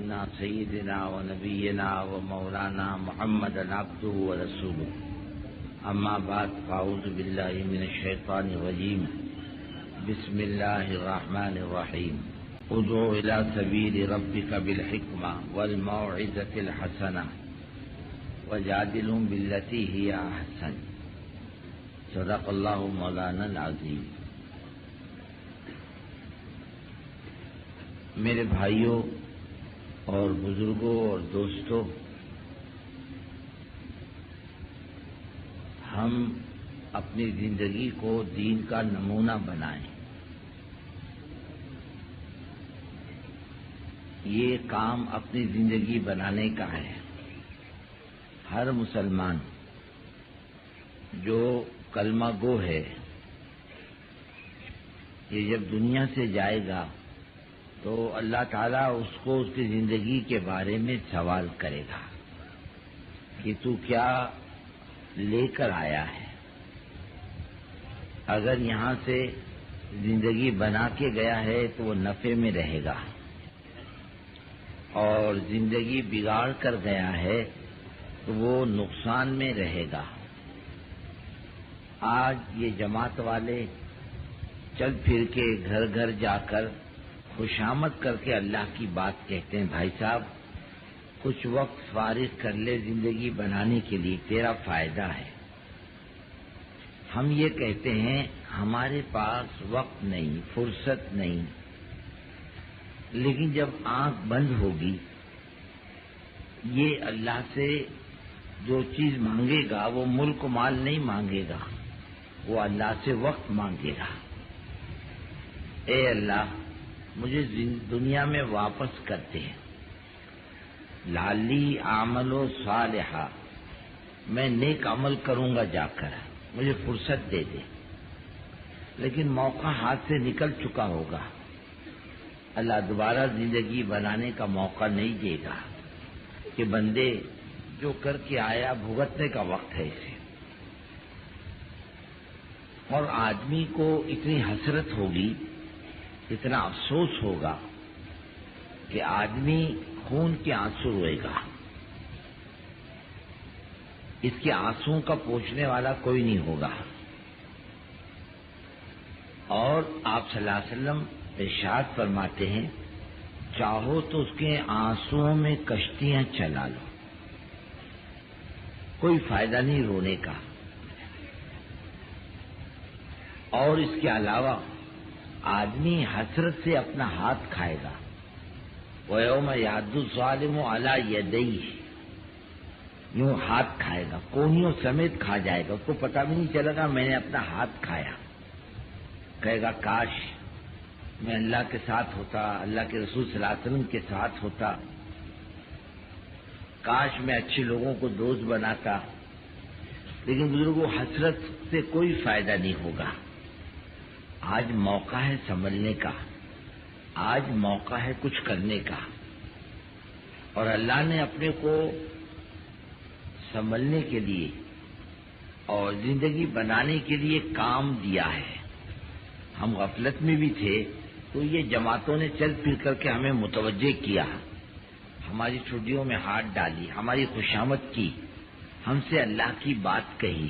أن سيدنا ونبينا ومولانا محمدا عبده ورسوله أما بعد فأعوذ بالله من الشيطان الرجيم بسم الله الرحمن الرحيم ادع إلى سبيل ربك بالحكمة والموعظة الحسنة وجادلهم بالتي هي أحسن صدق الله مولانا العظيم۔ میرے بھائیوں اور بزرگوں اور دوستوں، ہم اپنی زندگی کو دین کا نمونہ بنائیں۔ یہ کام اپنی زندگی بنانے کا ہے۔ ہر مسلمان جو کلمہ گو ہے، یہ جب دنیا سے جائے گا تو اللہ تعالیٰ اس کو اس کی زندگی کے بارے میں سوال کرے گا کہ تو کیا لے کر آیا ہے۔ اگر یہاں سے زندگی بنا کے گیا ہے تو وہ نفع میں رہے گا، اور زندگی بگاڑ کر گیا ہے تو وہ نقصان میں رہے گا۔ آج یہ جماعت والے چل پھر کے گھر گھر جا کر خوشامد کر کے اللہ کی بات کہتے ہیں، بھائی صاحب کچھ وقت فارغ کر لے زندگی بنانے کے لیے، تیرا فائدہ ہے۔ ہم یہ کہتے ہیں ہمارے پاس وقت نہیں، فرصت نہیں، لیکن جب آنکھ بند ہوگی یہ اللہ سے جو چیز مانگے گا وہ ملک و مال نہیں مانگے گا، وہ اللہ سے وقت مانگے گا۔ اے اللہ مجھے دنیا میں واپس کرتے ہیں، لالی عمل و صالحہ، میں نیک عمل کروں گا جا کر، مجھے فرصت دے دے۔ لیکن موقع ہاتھ سے نکل چکا ہوگا، اللہ دوبارہ زندگی بنانے کا موقع نہیں دے گا کہ بندے جو کر کے آیا بھگتنے کا وقت ہے اسے۔ اور آدمی کو اتنی حسرت ہوگی، اتنا افسوس ہوگا کہ آدمی خون کے آنسو روئے گا، اس کے آنسوؤں کا پوچھنے والا کوئی نہیں ہوگا۔ اور آپ صلی اللہ علیہ وسلم ارشاد فرماتے ہیں چاہو تو اس کے آنسوؤں میں کشتیاں چلا لو، کوئی فائدہ نہیں رونے کا۔ اور اس کے علاوہ آدمی حسرت سے اپنا ہاتھ کھائے گا، وَيَوْمَ يَعَضُّ الظَّالِمُ عَلَى يَدَيْهِ، یوں ہاتھ کھائے گا، کونیوں سمیت کھا جائے گا، اس کو پتہ بھی نہیں چلے گا میں نے اپنا ہاتھ کھایا۔ کہے گا کاش میں اللہ کے ساتھ ہوتا، اللہ کے رسول صلی اللہ علیہ وسلم کے ساتھ ہوتا، کاش میں اچھے لوگوں کو دوست بناتا۔ لیکن بزرگوں حسرت سے کوئی فائدہ نہیں ہوگا۔ آج موقع ہے سنبھلنے کا، آج موقع ہے کچھ کرنے کا، اور اللہ نے اپنے کو سنبھلنے کے لیے اور زندگی بنانے کے لیے کام دیا ہے۔ ہم غفلت میں بھی تھے تو یہ جماعتوں نے چل پھر کر کے ہمیں متوجہ کیا، ہماری چھٹیوں میں ہاتھ ڈالی، ہماری خوشامد کی، ہم سے اللہ کی بات کہی،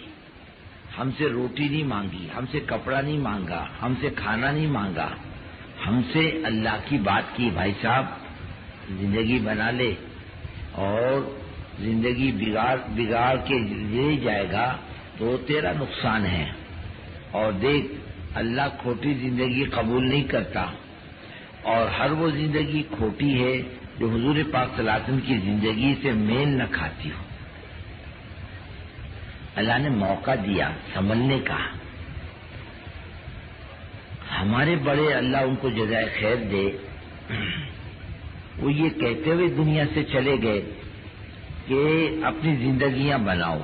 ہم سے روٹی نہیں مانگی، ہم سے کپڑا نہیں مانگا، ہم سے کھانا نہیں مانگا، ہم سے اللہ کی بات کی، بھائی صاحب زندگی بنا لے، اور زندگی بگاڑ کے لے جائے گا تو تیرا نقصان ہے۔ اور دیکھ اللہ کھوٹی زندگی قبول نہیں کرتا، اور ہر وہ زندگی کھوٹی ہے جو حضور پاک صلی اللہ علیہ وسلم کی زندگی سے میل نہ کھاتی ہو۔ اللہ نے موقع دیا سنبھلنے کا۔ ہمارے بڑے اللہ ان کو جزائے خیر دے، وہ یہ کہتے ہوئے دنیا سے چلے گئے کہ اپنی زندگیاں بناؤ،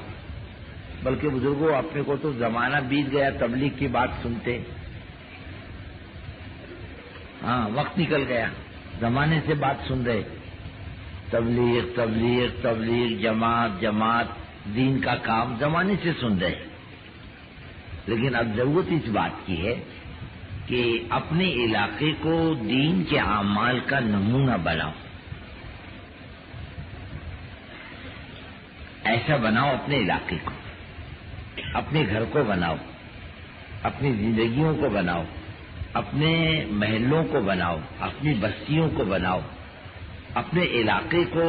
بلکہ بزرگوں اپنے کو تو زمانہ بیت گیا تبلیغ کی بات سنتے، ہاں وقت نکل گیا، زمانے سے بات سن رہے، تبلیغ تبلیغ تبلیغ، جماعت جماعت، دین کا کام زمانے سے سن رہے۔ لیکن اب ضرورت اس بات کی ہے کہ اپنے علاقے کو دین کے اعمال کا نمونہ بناؤ، ایسا بناؤ اپنے علاقے کو، اپنے گھر کو بناؤ، اپنی زندگیوں کو بناؤ، اپنے محلوں کو بناؤ، اپنی بستیوں کو بناؤ، اپنے علاقے کو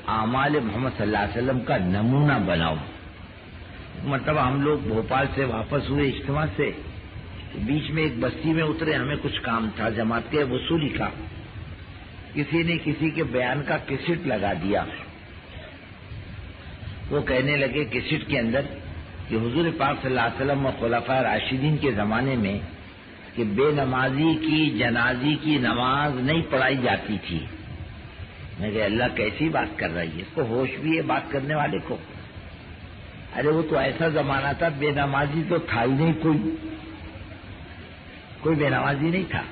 اعمال محمد صلی اللہ علیہ وسلم کا نمونہ بناؤ۔ مرتبہ ہم لوگ بھوپال سے واپس ہوئے اجتماع سے، بیچ میں ایک بستی میں اترے، ہمیں کچھ کام تھا جماعت کے وصولی کا، کسی نے کسی کے بیان کا کیسٹ لگا دیا۔ وہ کہنے لگے کیسٹ کے اندر کہ حضور پاک صلی اللہ علیہ وسلم و خلفائے راشدین کے زمانے میں کہ بے نمازی کی جنازی کی نماز نہیں پڑھائی جاتی تھی۔ میں کہ اللہ کیسی بات کر رہی ہے، اس کو ہوش بھی ہے بات کرنے والے کو؟ ارے وہ تو ایسا زمانہ تھا بے نمازی تو تھا ہی نہیں، کوئی بے نمازی نہیں تھا۔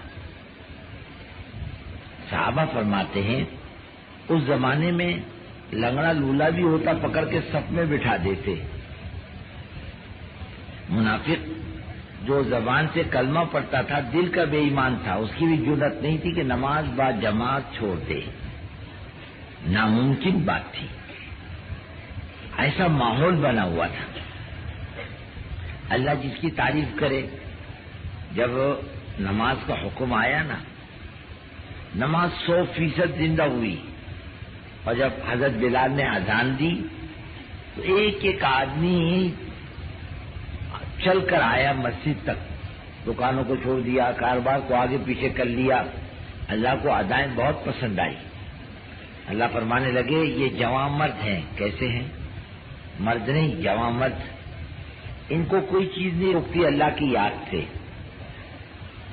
صحابہ فرماتے ہیں اس زمانے میں لنگڑا لولا بھی ہوتا پکڑ کے صف میں بٹھا دیتے۔ منافق جو زبان سے کلمہ پڑھتا تھا دل کا بے ایمان تھا، اس کی بھی جرأت نہیں تھی کہ نماز با جماعت چھوڑ دے، ناممکن بات تھی۔ ایسا ماحول بنا ہوا تھا۔ اللہ جس کی تعریف کرے، جب نماز کا حکم آیا نا، نماز 100% زندہ ہوئی، اور جب حضرت بلال نے اذان دی تو ایک ایک آدمی چل کر آیا مسجد تک، دکانوں کو چھوڑ دیا، کاروبار کو آگے پیچھے کر لیا۔ اللہ کو ادائیں بہت پسند آئی۔ اللہ فرمانے لگے یہ جوان مرد ہیں۔ کیسے ہیں؟ مرد نہیں، جوان مرد۔ ان کو کوئی چیز نہیں روکتی اللہ کی یاد سے،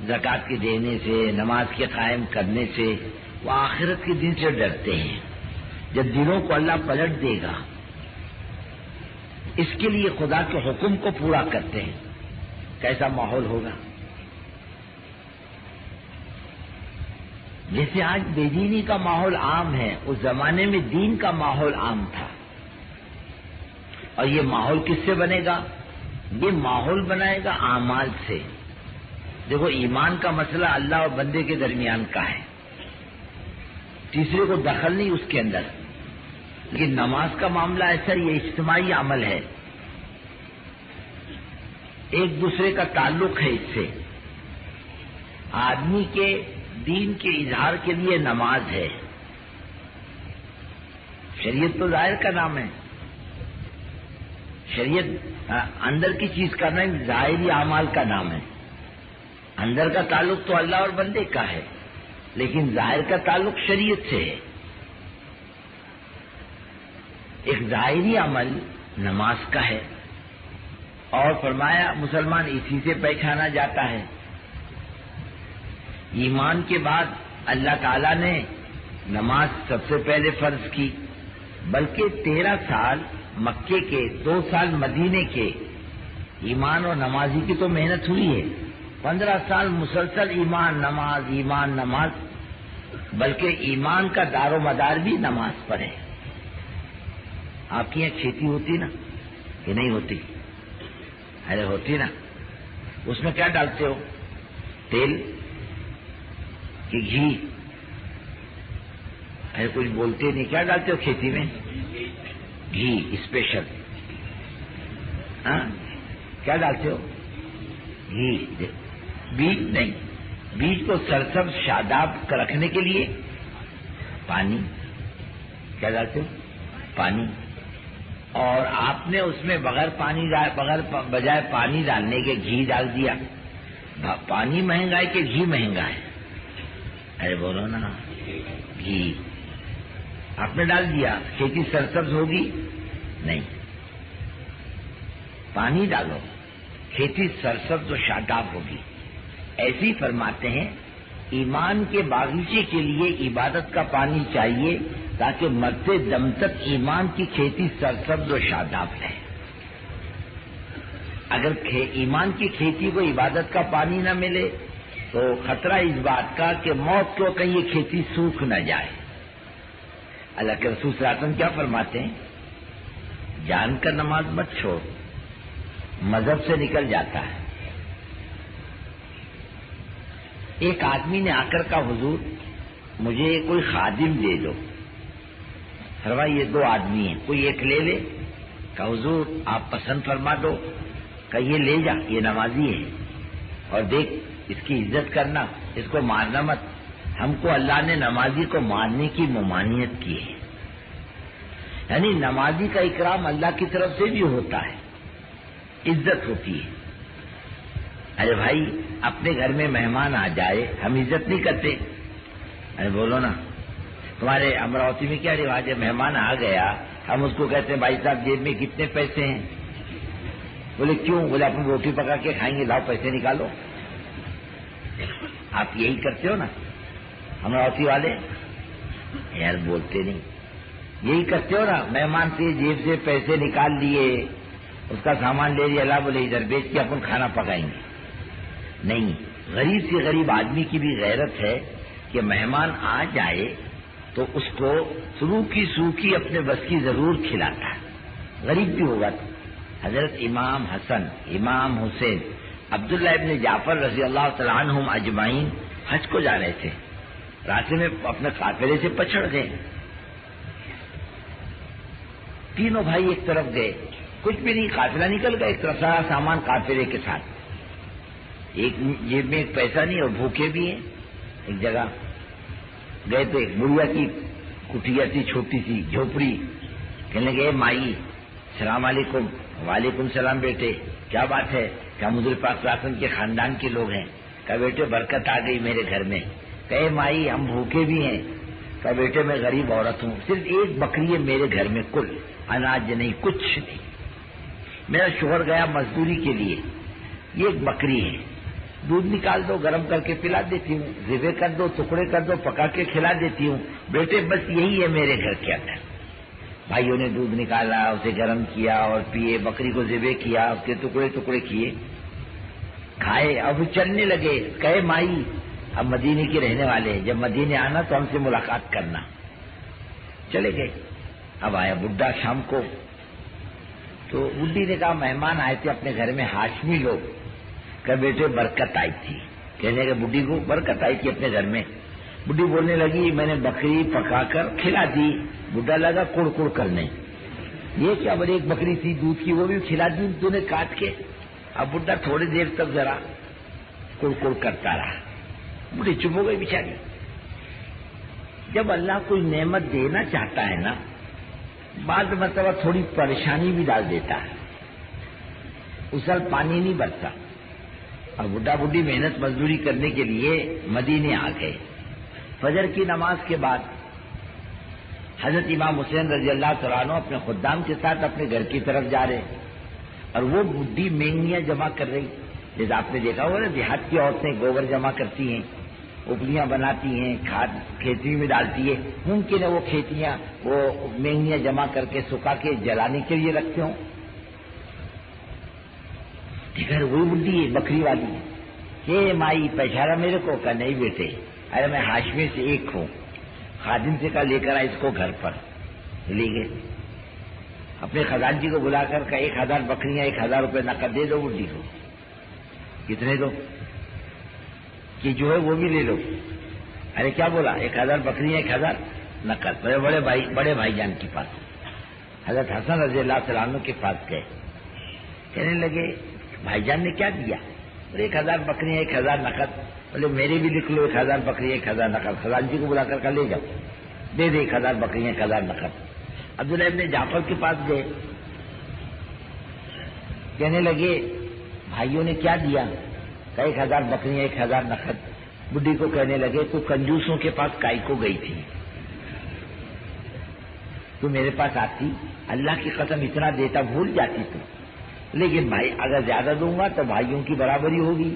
زکوٰۃ کے دینے سے، نماز کے قائم کرنے سے۔ وہ آخرت کے دن سے ڈرتے ہیں، جب دلوں کو اللہ پلٹ دے گا، اس کے لیے خدا کے حکم کو پورا کرتے ہیں۔ کیسا ماحول ہوگا؟ جیسے آج بے دینی کا ماحول عام ہے، اس زمانے میں دین کا ماحول عام تھا۔ اور یہ ماحول کس سے بنے گا؟ یہ ماحول بنائے گا اعمال سے۔ دیکھو ایمان کا مسئلہ اللہ اور بندے کے درمیان کا ہے، تیسرے کو دخل نہیں اس کے اندر۔ لیکن نماز کا معاملہ ایسا، یہ اجتماعی عمل ہے، ایک دوسرے کا تعلق ہے اس سے۔ آدمی کے دین کے اظہار کے لیے نماز ہے۔ شریعت تو ظاہر کا نام ہے، شریعت اندر کی چیز کا نہیں، ظاہری اعمال کا نام ہے۔ اندر کا تعلق تو اللہ اور بندے کا ہے، لیکن ظاہر کا تعلق شریعت سے ہے۔ ایک ظاہری عمل نماز کا ہے، اور فرمایا مسلمان اسی سے پہچانا جاتا ہے۔ ایمان کے بعد اللہ تعالیٰ نے نماز سب سے پہلے فرض کی، بلکہ 13 سال مکے کے، 2 سال مدینے کے ایمان اور نمازی کی تو محنت ہوئی ہے۔ 15 سال مسلسل ایمان نماز، بلکہ ایمان کا دار و مدار بھی نماز پر ہے۔ آپ کی یہاں کھیتی ہوتی نا کہ نہیں ہوتی؟ ارے ہوتی نا۔ اس میں کیا ڈالتے ہو؟ تیل کہ گھی؟ ارے کچھ بولتے نہیں، کیا ڈالتے ہو کھیتی میں؟ گھی اسپیشل۔ ہاں کیا ڈالتے ہو؟ گھی۔ بیج نہیں، بیج کو سرسبز شاداب رکھنے کے لیے پانی۔ کیا ڈالتے ہو؟ پانی۔ اور آپ نے اس میں بجائے پانی ڈالنے کے گھی ڈال دیا۔ پانی مہنگا ہے کہ گھی مہنگا ہے؟ ارے بولو نا، گھی آپ نے ڈال دیا، کھیتی سرسبز ہوگی؟ نہیں، پانی ڈالو، کھیتی سرسبز و شاداب ہوگی۔ ایسے ہی فرماتے ہیں ایمان کے باغیچے کے لیے عبادت کا پانی چاہیے، تاکہ مرتے دم تک ایمان کی کھیتی سرسبز و شاداب رہے۔ اگر ایمان کی کھیتی کو عبادت کا پانی نہ ملے تو خطرہ اس بات کا کہ موت کو کہیں یہ کھیتی سوکھ نہ جائے۔ اللہ کے رسول صلی اللہ علیہ وسلم کیا فرماتے ہیں؟ جان کر نماز مت چھوڑ، مذہب سے نکل جاتا ہے۔ ایک آدمی نے آ کر کہا حضور مجھے کوئی خادم دے دو۔ فرمایا یہ 2 آدمی ہیں، کوئی ایک لے لے کہ حضور آپ پسند فرما دو کہ یہ لے جا، یہ نمازی ہے، اور دیکھ اس کی عزت کرنا، اس کو مارنا مت۔ ہم کو اللہ نے نمازی کو مارنے کی ممانعت کی ہے، یعنی نمازی کا اکرام اللہ کی طرف سے بھی ہوتا ہے، عزت ہوتی ہے۔ ارے بھائی اپنے گھر میں مہمان آ جائے ہم عزت نہیں کرتے؟ ارے بولو نا، تمہارے امراوتی میں کیا رواج ہے؟ مہمان آ گیا ہم اس کو کہتے ہیں بھائی صاحب جیب میں کتنے پیسے ہیں؟ بولے کیوں؟ بولے اپنی روٹی پکا کے کھائیں گے، لاؤ پیسے نکالو۔ آپ یہی کرتے ہو نا امراوتی والے؟ یار بولتے نہیں، یہی کرتے ہو نا؟ مہمان سے جیب سے پیسے نکال لیے، اس کا سامان لے لیا، اللہ بولے ادھر بیچ کے اپن کھانا پکائیں گے۔ نہیں، غریب سے غریب آدمی کی بھی غیرت ہے کہ مہمان آ جائے تو اس کو سوکھی اپنے بس کی ضرور کھلاتا ہے، غریب بھی ہوگا تو۔ حضرت امام حسن، امام حسین، عبداللہ ابن جعفر رضی اللہ تعالیٰ عنہم اجمعین حج کو جا رہے تھے، راستے میں اپنے قافلے سے پچھڑ گئے، تینوں بھائی ایک طرف گئے، کچھ بھی نہیں، قافلہ نکل گیا، ایک طرف سارا سامان قافلے کے ساتھ، ایک جیب میں ایک پیسہ نہیں اور بھوکے بھی ہیں۔ ایک جگہ گئے تو ایک بڑھیا کی کٹیا تھی، چھوٹی سی جھوپڑی، کہنے لگے مائی السلام علیکم۔ وعلیکم السلام بیٹے، کیا بات ہے؟ کیا حضور پاک صلی اللہ علیہ وسلم کے خاندان کے لوگ ہیں؟ کہا بیٹے برکت آ گئی میرے گھر میں۔ کہے مائی ہم بھوکے بھی ہیں۔ کہا بیٹے میں غریب عورت ہوں، صرف ایک بکری ہے میرے گھر میں، کل اناج نہیں، کچھ نہیں، میرا شوہر گیا مزدوری کے لیے، یہ ایک بکری ہے، دودھ نکال دو گرم کر کے پلا دیتی ہوں، ذبح کر دو، ٹکڑے کر دو، پکا کے کھلا دیتی ہوں، بیٹے بس یہی ہے میرے گھر کے اندر۔ بھائیوں نے دودھ نکالا، اسے گرم کیا اور پیے، بکری کو ذبح کیا، اس کے ٹکڑے ٹکڑے کیے، کھائے، اب چلنے لگے۔ کہے مائی اب مدینے کے رہنے والے ہیں، جب مدینے آنا تو ہم سے ملاقات کرنا۔ چلے گئے۔ اب آیا بڈھا شام کو، تو بڈھی نے کہا مہمان آئے تھے اپنے گھر میں ہاشمی لوگ، کہ بیٹے برکت آئی تھی۔ کہنے کہ بڈھی کو برکت آئی تھی اپنے گھر میں۔ بڈھی بولنے لگی میں نے بکری پکا کر کھلا دی۔ بڈھا لگا کڑ کڑ کرنے، یہ کیا بڑی ایک بکری تھی دودھ کی، وہ بھی کھلا دی تو نے کاٹ کے۔ اب بڈھا تھوڑی دیر تک ذرا کڑ کڑ کرتا رہا، بڈھی چپ ہو گئی بیچاری۔ جب اللہ کوئی نعمت دینا چاہتا ہے نا، بعض مرتبہ تھوڑی پریشانی بھی ڈال دیتا ہے، اسل پانی نہیں برتا۔ اور بڈھا بڈھی محنت مزدوری کرنے کے لیے مدینے آ گئے۔ فجر کی نماز کے بعد حضرت امام حسین رضی اللہ تعالیٰ عنہ اپنے خدام کے ساتھ اپنے گھر کی طرف جا رہے، اور وہ بڈھی مینگنیاں جمع کر رہی، جیسے آپ نے دیکھا ہوگا نا دیہات کی عورتیں گوبر جمع کرتی ہیں، اپلیاں بناتی ہیں، کھاد کھیتی میں ڈالتی ہے، ممکن ہے وہ کھیتیاں وہ مینگنیاں جمع کر کے سکھا کے جلانے کے لیے رکھتے ہوں۔ دیکھا وہی بڈھی ہے بکری والی، یہ مائی پہچانا میرے کو؟ کہا نہیں بیٹے، ارے میں ہاشمی سے ایک ہوں، خادم سے کہا لے کر آئے اس کو گھر پر، لے گئے۔ اپنے خزانچی کو بلا کر کہا 1000 بکریاں 1000 روپے نقد دے دو بڈھی کو۔ کتنے دو؟ کہ جو ہے وہ بھی لے لو۔ ارے کیا بولا؟ 1000 بکریاں 1000 نقد۔ بڑے بھائی جان کے پاس حضرت حسن رضی اللہ تعالیٰ عنہ کے پاس گئے، کہنے لگے بھائی جان نے کیا دیا؟ 1000 بکریاں 1000 نقد۔ بولے میرے بھی لکھ لو 1000 بکریاں 1000 نقد۔ خزانچی کو بلا کر لے جاؤ، دے دے 1000 بکریاں 1000 نقد۔ عبداللہ ابن جعفر کے پاس گئے، کہنے لگے بھائیوں نے کیا دیا؟ کہ 1000 بکریاں 1000 نقد۔ بڈھی کو کہنے لگے تو کنجوسوں کے پاس کائی کو گئی تھی، تو میرے پاس آتی، اللہ کی قسم اتنا دیتا بھول جاتی تو، لیکن بھائی اگر زیادہ دوں گا تو بھائیوں کی برابری ہوگی۔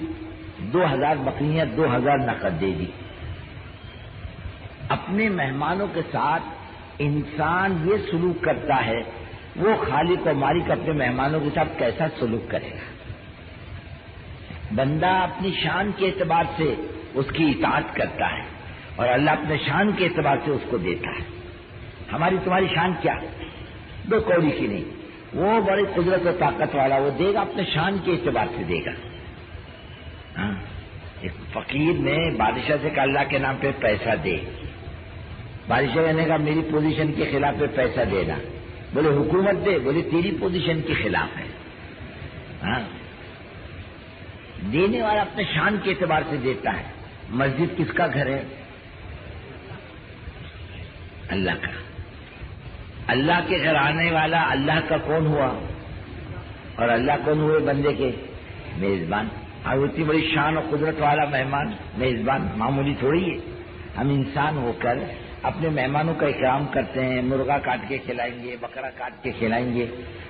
2000 بکریاں 2000 نقد دے دی۔ اپنے مہمانوں کے ساتھ انسان یہ سلوک کرتا ہے، وہ خالق و مالک اپنے مہمانوں کے ساتھ کیسا سلوک کرے گا؟ بندہ اپنی شان کے اعتبار سے اس کی اطاعت کرتا ہے، اور اللہ اپنے شان کے اعتبار سے اس کو دیتا ہے۔ ہماری تمہاری شان کیا؟ 2 کوڑی کی نہیں، وہ بڑی قدرت و طاقت والا، وہ دے گا اپنے شان کے اعتبار سے دے گا۔ ہاں، ایک فقیر نے بادشاہ سے کہا اللہ کے نام پہ پیسہ دے، بادشاہ نے کہا میری پوزیشن کے خلاف پہ پیسہ دینا، بولے حکومت دے، بولے تیری پوزیشن کے خلاف ہے. ہاں، دینے والا اپنے شان کے اعتبار سے دیتا ہے. مسجد کس کا گھر ہے؟ اللہ کا. اللہ کے گھر آنے والا اللہ کا کون ہوا؟ اور اللہ کون ہوئے؟ بندے کے میزبان. اور اتنی بڑی شان اور قدرت والا مہمان میزبان معمولی تھوڑی ہے. ہم انسان ہو کر اپنے مہمانوں کا اکرام کرتے ہیں. مرغا کاٹ کے کھلائیں گے، بکرا کاٹ کے کھلائیں گے.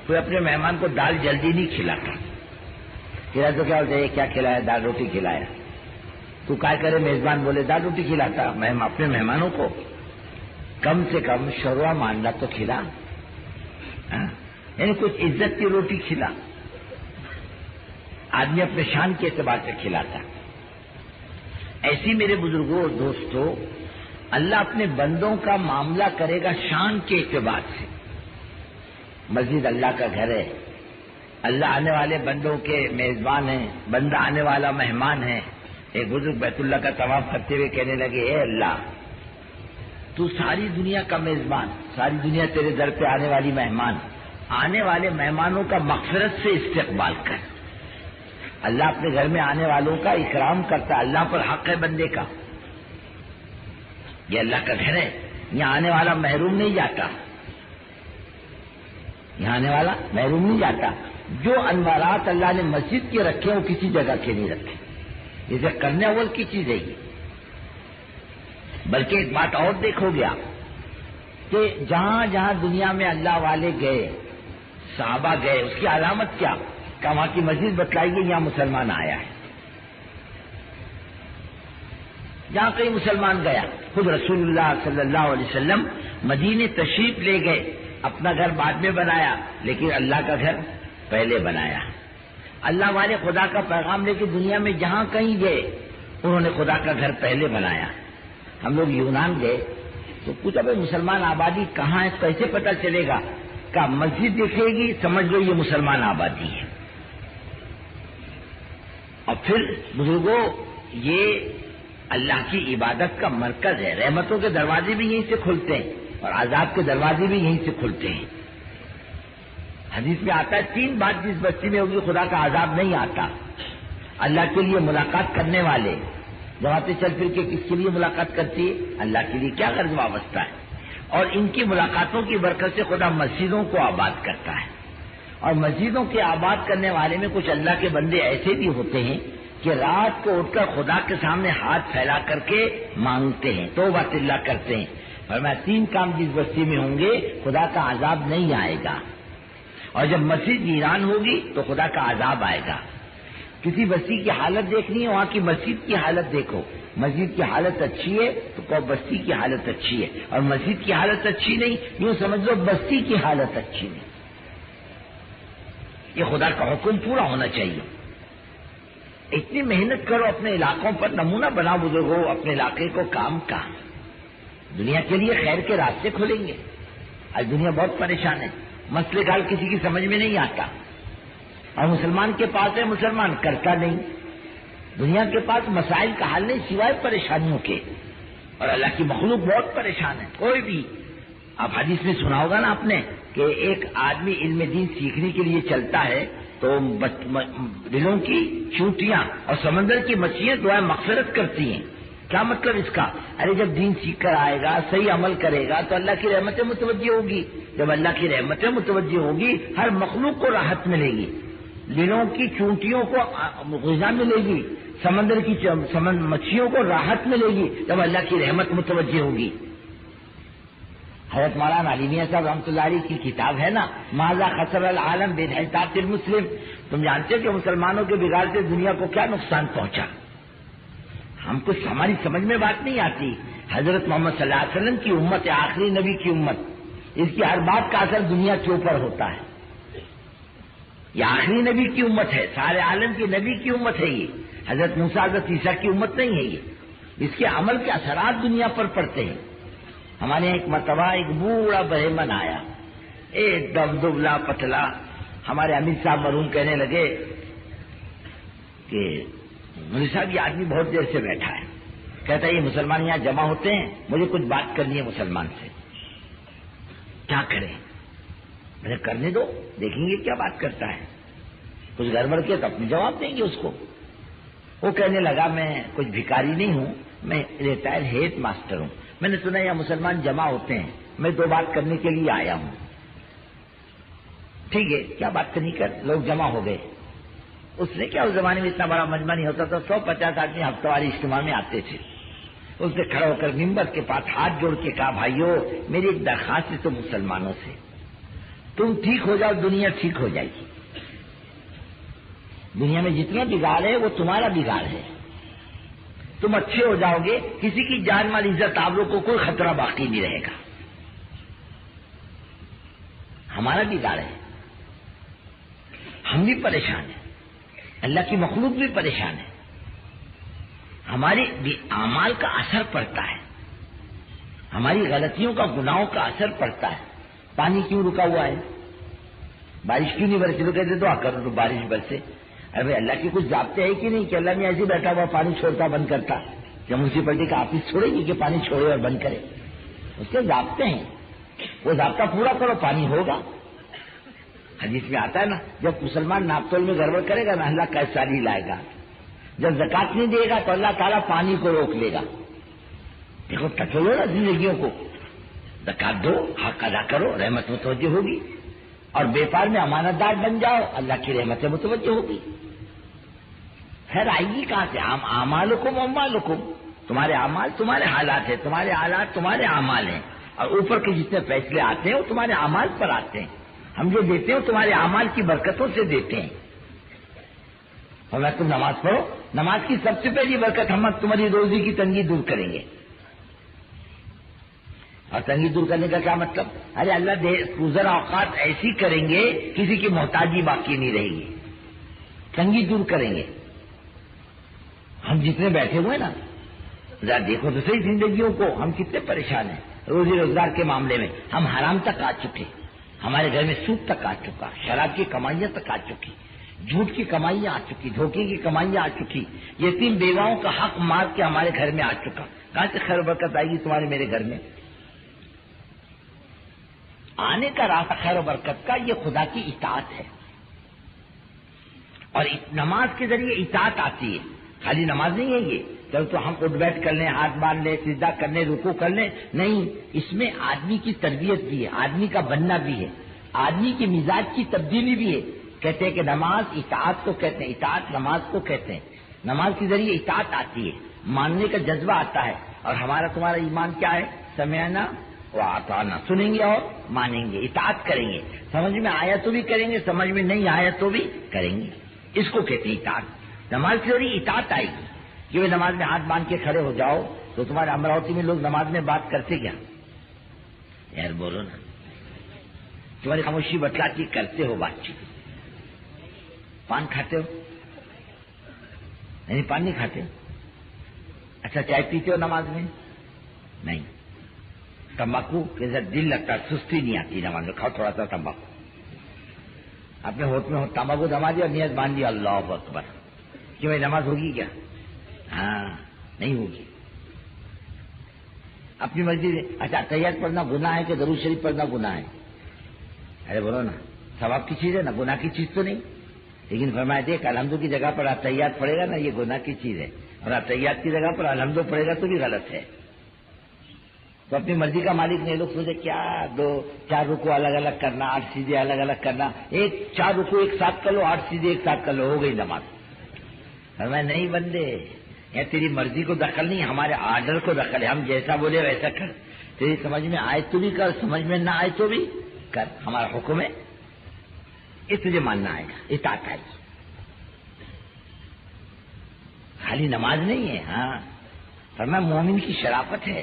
کوئی اپنے مہمان کو دال جلدی نہیں کھلاتا. کھلا تو کیا ہوتا ہے؟ کیا کھلایا؟ دال روٹی کھلایا. تو کیا کرے میزبان؟ بولے دال روٹی کھلاتا. اپنے مہمانوں کو کم سے کم شوروا مانڈا تو کھلا، یعنی کچھ عزت کی روٹی کھلا. آدمی اپنے شان کے اعتبار سے کھلاتا. ایسی میرے بزرگوں اور دوستوں، اللہ اپنے بندوں کا معاملہ کرے گا شان کے اعتبار سے. مسجد اللہ کا گھر ہے، اللہ آنے والے بندوں کے میزبان ہیں، بندہ آنے والا مہمان ہے. ایک بزرگ بیت اللہ کا طواف کرتے ہوئے کہنے لگے، اے اللہ، تو ساری دنیا کا میزبان، ساری دنیا تیرے در پہ آنے والی مہمان، آنے والے مہمانوں کا مغفرت سے استقبال کر. اللہ اپنے گھر میں آنے والوں کا اکرام کرتا. اللہ پر حق ہے بندے کا. یہ اللہ کا گھر ہے، یہاں آنے والا محروم نہیں جاتا. یہاں آنے والا محروم نہیں جاتا. جو انوارات اللہ نے مسجد کے رکھے وہ کسی جگہ کے نہیں رکھے. اسے کرنے اول کی چیز ہے یہ. بلکہ ایک بات اور دیکھو گیا کہ جہاں جہاں دنیا میں اللہ والے گئے، صحابہ گئے، اس کی علامت کیا؟ کہ وہاں کی مسجد بتلائی گئی یہاں مسلمان آیا ہے. جہاں کہیں مسلمان گیا، خود رسول اللہ صلی اللہ علیہ وسلم مدینے تشریف لے گئے. اپنا گھر بعد میں بنایا، لیکن اللہ کا گھر پہلے بنایا. اللہ والے خدا کا پیغام لے کے دنیا میں جہاں کہیں گئے، انہوں نے خدا کا گھر پہلے بنایا. ہم لوگ یونان گئے تو پوچھا بھائی مسلمان آبادی کہاں ہے، کیسے پتہ چلے گا؟ کہ مسجد دکھے گی سمجھ لو یہ مسلمان آبادی ہے. اور پھر بزرگوں، یہ اللہ کی عبادت کا مرکز ہے. رحمتوں کے دروازے بھی یہیں سے کھلتے ہیں اور عذاب کے دروازے بھی یہیں سے کھلتے ہیں. حدیث میں آتا ہے 3 بات جس بستی میں ہوگی خدا کا عذاب نہیں آتا. اللہ کے لیے ملاقات کرنے والے، جماعتیں چل پھر کے کس کے لیے ملاقات کرتی ہے؟ اللہ کے لیے. کیا غرض وابستہ ہے؟ اور ان کی ملاقاتوں کی برکت سے خدا مسجدوں کو آباد کرتا ہے. اور مسجدوں کے آباد کرنے والے میں کچھ اللہ کے بندے ایسے بھی ہوتے ہیں کہ رات کو اٹھ کر خدا کے سامنے ہاتھ پھیلا کر کے مانگتے ہیں، توبہ اللہ کرتے ہیں. فرمایا 3 کام جس بستی میں ہوں گے خدا کا عذاب نہیں آئے گا. اور جب مسجد ویران ہوگی تو خدا کا عذاب آئے گا. کسی بستی کی حالت دیکھنی ہے، وہاں کی مسجد کی حالت دیکھو. مسجد کی حالت اچھی ہے تو بستی کی حالت اچھی ہے، اور مسجد کی حالت اچھی نہیں، یوں سمجھ لو بستی کی حالت اچھی نہیں. یہ خدا کا حکم پورا ہونا چاہیے. اتنی محنت کرو اپنے علاقوں پر، نمونہ بناؤ بزرگوں اپنے علاقے کو کام کا. دنیا کے لیے خیر کے راستے کھلیں گے. آج دنیا بہت پریشان ہے، مسئلے کا حل کسی کی سمجھ میں نہیں آتا. اور مسلمان کے پاس ہے، مسلمان کرتا نہیں. دنیا کے پاس مسائل کا حل نہیں سوائے پریشانیوں کے. اور اللہ کی مخلوق بہت پریشان ہے. کوئی بھی آپ حدیث میں سنا ہوگا نا آپ نے کہ ایک آدمی علم دین سیکھنے کے لیے چلتا ہے تو دلوں کی چونٹیاں اور سمندر کی مچھلیاں دعائیں مغفرت کرتی ہیں. کیا مطلب اس کا؟ ارے جب دین سیکھ کر آئے گا، صحیح عمل کرے گا تو اللہ کی رحمتیں متوجہ ہوگی. جب اللہ کی رحمتیں متوجہ ہوگی ہر مخلوق کو راحت ملے گی. دلوں کی چونٹیوں کو غذا ملے گی، سمندر کی مچھلیوں کو راحت ملے گی جب اللہ کی رحمت متوجہ ہوگی. حضرت مولانا علی میاں صاحب رحمۃ اللہ علیہ کی کتاب ہے نا ماذا خسر العالم بانحطاط المسلم. تم جانتے ہو کہ مسلمانوں کے بگاڑ سے دنیا کو کیا نقصان پہنچا. ہم کو ہماری سمجھ میں بات نہیں آتی. حضرت محمد صلی اللہ علیہ وسلم کی امت ہے، آخری نبی کی امت، اس کی ہر بات کا اثر دنیا کے اوپر ہوتا ہے. یہ آخری نبی کی امت ہے، سارے عالم کی نبی کی امت ہے. یہ حضرت موسیٰ حضرت عیسیٰ کی امت نہیں ہے. یہ اس کے عمل کے اثرات دنیا پر پڑتے ہیں. ہمارے یہاں ایک مرتبہ ایک بوڑھا برہمن آیا، ایک دم دبلا پتلا. ہمارے امیر صاحب مرحوم کہنے لگے کہ مولوی صاحب یہ آدمی بہت دیر سے بیٹھا ہے. کہتا ہے یہ مسلمان یہاں جمع ہوتے ہیں، مجھے کچھ بات کرنی ہے مسلمان سے. کیا کریں؟ میں کرنے دو، دیکھیں گے کیا بات کرتا ہے، کچھ گڑبڑ کیا تو اپنے جواب دیں گے اس کو۔ وہ کہنے لگا میں کچھ بھکاری نہیں ہوں، میں ریٹائر ہیڈ ماسٹر ہوں، میں نے سنا یہ مسلمان جمع ہوتے ہیں، میں 2 بات کرنے کے لیے آیا ہوں۔ ٹھیک ہے، کیا بات کرنی کر، لوگ جمع ہو گئے۔ اس نے کیا، اس زمانے میں اتنا بڑا مجمع نہیں ہوتا تھا، 150 آدمی ہفتہ واری اجتماع میں آتے تھے۔ اس نے کھڑا ہو کر ممبر کے پاس ہاتھ جوڑ کے کہا، بھائیو میری ایک درخواست ہے تم مسلمانوں سے، تم ٹھیک ہو جاؤ دنیا ٹھیک ہو جائے گی۔ دنیا میں جتنا بگاڑ ہے وہ تمہارا بگاڑ ہے، تم اچھے ہو جاؤ گے، کسی کی جان مال عزت آبرو کو کوئی خطرہ باقی نہیں رہے گا۔ ہمارا بگاڑ ہے، ہم بھی پریشان ہیں، اللہ کی مخلوق بھی پریشان ہے، ہمارے اعمال کا اثر پڑتا ہے، ہماری غلطیوں کا گناہوں کا اثر پڑتا ہے۔ پانی کیوں رکا ہوا ہے، بارش کیوں نہیں برسی؟ تو کہتے دعا کرو تو بارش برسے۔ ارے اللہ کے کچھ ضابطے ہیں کہ نہیں کہ اللہ نے ایسے بیٹھا ہوا پانی چھوڑتا بند کرتا؟ کیا میونسپلٹی کا آفس چھوڑے گی کہ پانی چھوڑے اور بند کرے؟ اس کے ضابطے ہیں، وہ ضابطہ پورا کرو پانی ہوگا۔ حدیث میں آتا ہے نا، جب مسلمان ناپتول میں گڑبڑ کرے گا نا اللہ کیسا نہیں لائے گا، جب زکات نہیں دے گا تو اللہ تعالیٰ پانی کو روک لے گا۔ دیکھو ٹٹولو نا زندگیوں کو، زکات دو، حق ادا کرو، رحمت متوجہ ہوگی، اور بیپار میں امانت دار بن جاؤ، اللہ کی رحمت متوجہ ہوگی۔ خیر آئے گی کہاں سے؟ اعمالکم اموالکم، تمہارے اعمال تمہارے حالات ہیں، تمہارے حالات تمہارے اعمال ہیں، اور اوپر کے جتنے فیصلے آتے ہیں وہ تمہارے اعمال پر آتے ہیں۔ ہم جو دیتے ہیں وہ تمہارے اعمال کی برکتوں سے دیتے ہیں۔ اور میں تم نماز پڑھو، نماز کی سب سے پہلی برکت ہم تمہاری روزی کی تنگی دور کریں گے۔ اور تنگی دور کرنے کا کیا مطلب؟ ارے اللہ گزر اوقات ایسی کریں گے کسی کی محتاجی باقی نہیں رہے گی، تنگی دور کریں گے۔ ہم جتنے بیٹھے ہوئے نا، ذرا دیکھو تو صحیح زندگیوں کو، ہم کتنے پریشان ہیں روزی روزگار کے معاملے میں۔ ہم حرام تک آ چکے، ہمارے گھر میں سود تک آ چکا، شراب کی کمائیاں تک آ چکی، جھوٹ کی کمائیاں آ چکی، دھوکے کی کمائیاں آ چکی، یتیم بیواؤں کا حق مار کے ہمارے گھر میں آ چکا۔ کہاں سے خیر برکت آئے گی تمہارے میرے گھر میں؟ آنے کا راستہ خیر و برکت کا یہ خدا کی اطاعت ہے، اور نماز کے ذریعے اطاعت آتی ہے۔ خالی نماز نہیں ہے یہ چل تو ہم اٹھ بیٹھ کر لیں، ہاتھ باندھ لیں، سجدہ کر لیں، رکوع کر لیں، نہیں، اس میں آدمی کی تربیت بھی ہے، آدمی کا بننا بھی ہے، آدمی کے مزاج کی تبدیلی بھی ہے۔ کہتے ہیں کہ نماز اطاعت کو کہتے ہیں، اطاعت نماز کو کہتے ہیں۔ نماز کے ذریعے اطاعت آتی ہے، ماننے کا جذبہ آتا ہے، اور ہمارا تمہارا ایمان کیا ہے؟ سمعنا واطعنا، سنیں گے اور مانیں گے، اطاعت کریں گے، سمجھ میں آیا تو بھی کریں گے، سمجھ میں نہیں آیا تو بھی کریں گے، اس کو کہتے ہیں اطاعت۔ نماز کے ذریعے اطاعت آئے گی کہ وہ نماز میں ہاتھ باندھ کے کھڑے ہو جاؤ تو تمہارے امراوتی میں لوگ نماز میں بات کرتے کیا؟ یار بولو نا، تمہاری خاموشی بتلاتی کرتے ہو بات چیت۔ پان کھاتے ہو؟ نہیں پان نہیں کھاتے؟ اچھا چائے پیتے ہو نماز میں؟ نہیں۔ تمباکو کے ساتھ دل لگتا، سستی نہیں آتی نماز میں، کھاؤ تھوڑا سا تمباکو، اپنے ہوٹ میں تمباکو دما دیا اور نیت باندھ دیا، اللہ اکبر، کہ بھائی نماز ہوگی کیا؟ ہاں نہیں ہوگی۔ اپنی مرضی سے اچھا تحیات پڑھنا گناہ ہے کہ درود شریف پڑھنا گناہ ہے؟ ارے بولو نا، ثواب کی چیز ہے نا، گناہ کی چیز تو نہیں۔ لیکن فرمایا دیکھ الحمدو کی جگہ پر تحیات پڑھے گا نا، یہ گناہ کی چیز ہے، اور تحیات کی جگہ پر الحمدو پڑھے گا تو بھی غلط ہے۔ تو اپنی مرضی کا مالک نہیں، لوگ سوچے کیا 2-4 رکوع الگ الگ کرنا، 8 سیدھے الگ الگ کرنا، 4 رکوع ایک ساتھ کر لو، 8 سیدھے ایک ساتھ کر لو، ہو گئی نماز۔ فرمایا نہیں بندے، یہ تیری مرضی کو دخل نہیں، ہمارے آرڈر کو دخل ہے، ہم جیسا بولے ویسا کر، تیری سمجھ میں آئے تو بھی کر، سمجھ میں نہ آئے تو بھی کر، ہمارا حکم ہے، اس تجھے ماننا آئے گا، اطاعت آئے گی۔ خالی نماز نہیں ہے، ہاں فرمایا مومن کی شرافت ہے۔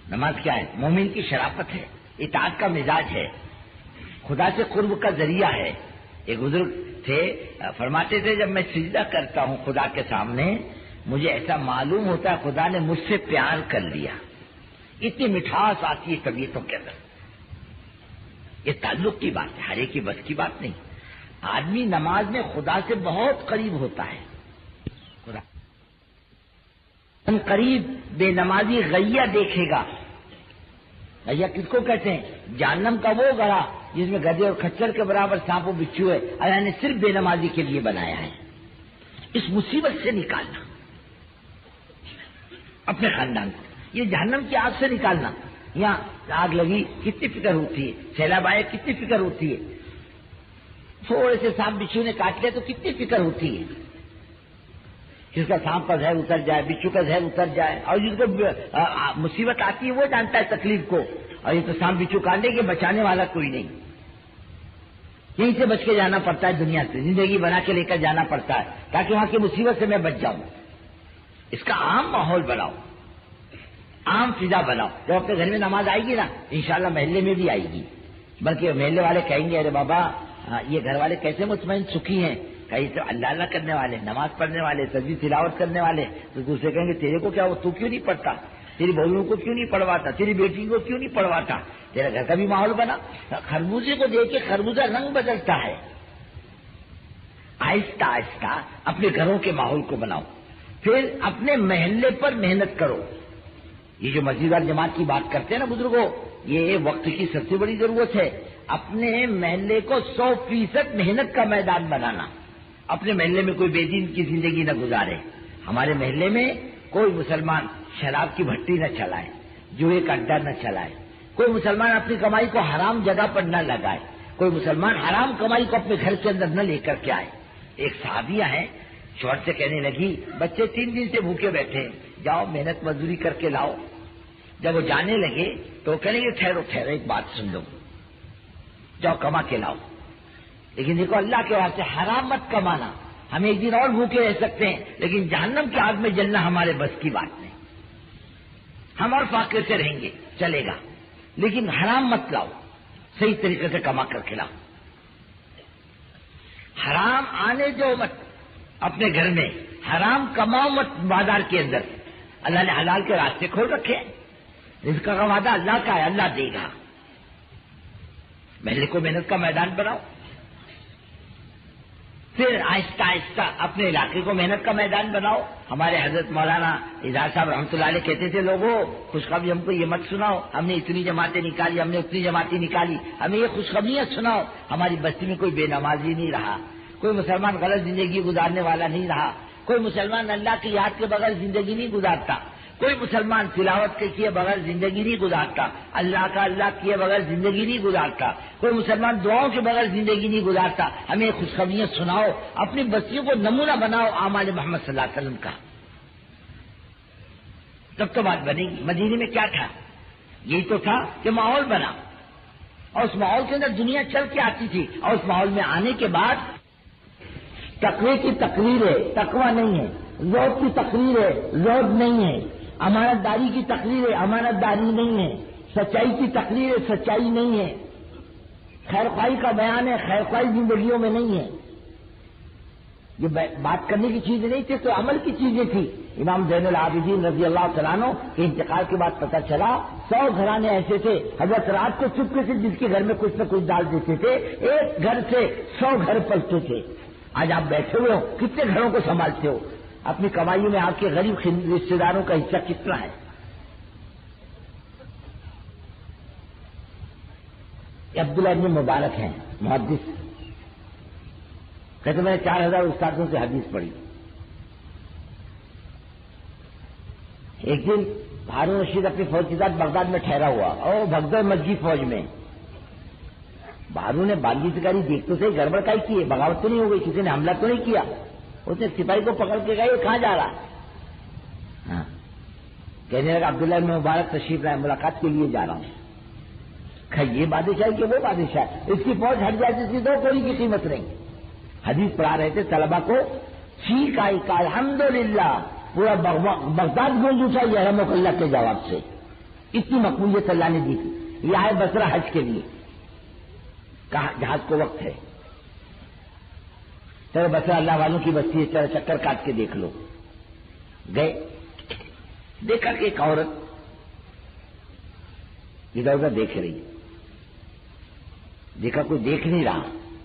نماز کیا ہے؟ مومن کی شرافت ہے، اطاعت کا مزاج ہے، خدا سے قرب کا ذریعہ ہے۔ ایک بزرگ تھے، فرماتے تھے جب میں سجدہ کرتا ہوں خدا کے سامنے، مجھے ایسا معلوم ہوتا ہے خدا نے مجھ سے پیار کر لیا، اتنی مٹھاس آتی ہے طبیعتوں کے اندر۔ یہ تعلق کی بات ہے، ہر ایک کی بس کی بات نہیں۔ آدمی نماز میں خدا سے بہت قریب ہوتا ہے، خدا قریب بے نمازی غیہ دیکھے گا، بھیا کس کو کہتے ہیں؟ جہنم کا وہ گڑھا جس میں گدھے اور کھچر کے برابر سانپ و بچھو ہے، اللہ نے صرف بے نمازی کے لیے بنایا ہے۔ اس مصیبت سے نکالنا اپنے خاندان کو، یہ جہنم کی آگ سے نکالنا۔ یہاں آگ لگی کتنی فکر ہوتی ہے، سیلاب آئے کتنی فکر ہوتی ہے، تھوڑے سے سانپ بچھو نے کاٹ لیا تو کتنی فکر ہوتی ہے، جس کا سانپ کا زہر اتر جائے، بچھو کا زہر اتر جائے، اور جس کو مصیبت آتی ہے وہ جانتا ہے تکلیف کو، اور یہ تو سانپ بچھو کاٹنے کے بچانے والا کوئی نہیں، یہیں سے بچ کے جانا پڑتا ہے، دنیا سے زندگی بنا کے لے کر جانا پڑتا ہے تاکہ وہاں کی مصیبت سے میں بچ جاؤں۔ اس کا عام ماحول بناؤ، عام فضا بناؤ، جب اپنے گھر میں نماز آئے گی نا انشاءاللہ محلے میں بھی آئے گی، بلکہ محلے والے کہیں گے ارے بابا یہ گھر والے کیسے مطمئن سکھی ہیں، کہیں تو اللہ اللہ کرنے والے، نماز پڑھنے والے، تسبیح تلاوت کرنے والے، تو دوسرے کہیں گے تیرے کو کیا وہ، تو کیوں نہیں پڑھتا، تیری بہوؤں کو کیوں نہیں پڑھواتا، تیری بیٹی کو کیوں نہیں پڑھواتا، تیرا گھر کا بھی ماحول بنا۔ خربوزے کو دیکھ کے خربوزہ رنگ بدلتا ہے، آہستہ آہستہ اپنے گھروں کے ماحول کو بناؤ، پھر اپنے محلے پر محنت کرو۔ یہ جو مسجد اور جماعت کی بات کرتے ہیں نا بزرگوں، یہ وقت کی سب سے بڑی ضرورت ہے، اپنے محلے کو 100% محنت کا میدان بنانا۔ اپنے محلے میں کوئی بے دین کی زندگی نہ گزارے، ہمارے محلے میں کوئی مسلمان شراب کی بھٹی نہ چلائے، جوئے کا اڈا نہ چلائے، کوئی مسلمان اپنی کمائی کو حرام جگہ پر نہ لگائے، کوئی مسلمان حرام کمائی کو اپنے گھر کے اندر نہ لے کر کے آئے۔ ایک صحابیہ ہے، شوہر سے کہنے لگی بچے 3 دن سے بھوکے بیٹھے، جاؤ محنت مزدوری کر کے لاؤ۔ جب وہ جانے لگے تو کہنے لگے ٹھہرو ٹھہرو ایک بات سن لو، جاؤ کما کے لاؤ، لیکن دیکھو اللہ کے واسطے حرام مت کمانا، ہم ایک دن اور بھوکے رہ سکتے ہیں لیکن جہنم کی آگ میں جلنا ہمارے بس کی بات نہیں، ہم اور فاقے سے رہیں گے چلے گا، لیکن حرام مت لاؤ، صحیح طریقے سے کما کر کے لاؤ، حرام آنے جو مت اپنے گھر میں، حرام کماؤ مت بازار کے اندر، اللہ نے حلال کے راستے کھول رکھے ہیں، رزق کا وعدہ اللہ کا ہے، اللہ دے گا۔ محلے کو محنت کا میدان بناؤ، پھر آہستہ آہستہ اپنے علاقے کو محنت کا میدان بناؤ۔ ہمارے حضرت مولانا اظہار صاحب رحمۃ اللہ علیہ کہتے تھے لوگوں خوشخبری ہم کو یہ مت سناؤ، ہم نے اتنی جماعتیں نکالی، ہم نے اتنی جماعتیں نکالی، ہمیں یہ خوشخبریاں سناؤ، ہماری بستی میں کوئی بے نمازی نہیں رہا، کوئی مسلمان غلط زندگی گزارنے والا نہیں رہا، کوئی مسلمان اللہ کی یاد کے بغیر زندگی نہیں گزارتا، کوئی مسلمان تلاوت کے کیے بغیر زندگی نہیں گزارتا، اللہ کا اللہ کیے بغیر زندگی نہیں گزارتا، کوئی مسلمان دعاؤں کے بغیر زندگی نہیں گزارتا، ہمیں خوشخبریاں سناؤ، اپنی بستیوں کو نمونہ بناؤ اعمال محمد صلی اللہ علیہ وسلم کا، تب تو بات بنے گی۔ مدینے میں کیا تھا؟ یہی تو تھا کہ ماحول بنا، اور اس ماحول کے اندر دنیا چل کے آتی تھی، اور اس ماحول میں آنے کے بعد تقوی کی تقریر ہے، تقوی نہیں ہے، زہد کی تقریر ہے، زہد نہیں ہے، امانت داری کی تقریر ہے، امانت داری نہیں ہے، سچائی کی تقریر ہے، سچائی نہیں ہے، خیر خواہی کا بیان ہے، خیر خواہی زندگیوں میں نہیں ہے۔ یہ بات کرنے کی چیزیں نہیں تھی تو عمل کی چیزیں تھی۔ امام زین العابدین رضی اللہ تعالیٰ عنہ کے انتقال کے بعد پتہ چلا 100 گھرانے ایسے تھے، حضرت رات کو چپکے سے جس کے گھر میں کچھ نہ کچھ ڈال دیتے تھے، ایک گھر سے 100 گھر پلتے تھے۔ آج آپ بیٹھے ہوئے ہو، کتنے گھروں کو سنبھالتے ہو؟ اپنی کمائی میں آپ کے غریب رشتے داروں کا حصہ کتنا ہے؟ عبداللہ ابن مبارک ہیں محدث، کہتے میں نے 4000 استادوں سے حدیث پڑھی۔ ایک دن ہارون رشید اپنی فوج کے ساتھ بغداد میں ٹھہرا ہوا اور بھگدڑ مچ گئی فوج میں۔ ہارون نے باندھی سکاری دیکھ تو صحیح گڑبڑ کائی کی ہے، بغاوت تو نہیں ہو گئی، کسی نے حملہ تو نہیں کیا؟ اس نے سپاہی کو پکڑ کے کہا یہ کہاں جا رہا؟ ہاں کہنے لگا عبداللہ ابن مبارک تشریف لائے، ملاقات کے لیے جا رہا ہوں۔ یہ بادشاہ کہ وہ بادشاہ، اس کی فوج ہٹ جائے، اس کی 2 کوڑی کی قیمت نہیں۔ حدیث پڑھا رہے تھے طلبا کو، چیخ آئی کا الحمدللہ، پورا بغداد گونج اٹھا یہ رحمک اللہ کے جواب سے، اتنی مقبولیت اللہ نے دی تھی۔ یہ آئے بصرہ حج کے لیے، کہا جہاز کو وقت ہے، چلو بصرہ اللہ والوں کی بستی ہے، چلو چکر کاٹ کے دیکھ لو۔ گئے، دیکھا کہ ایک عورت ادھر ادھر دیکھ رہی، دیکھا کوئی دیکھ نہیں رہا،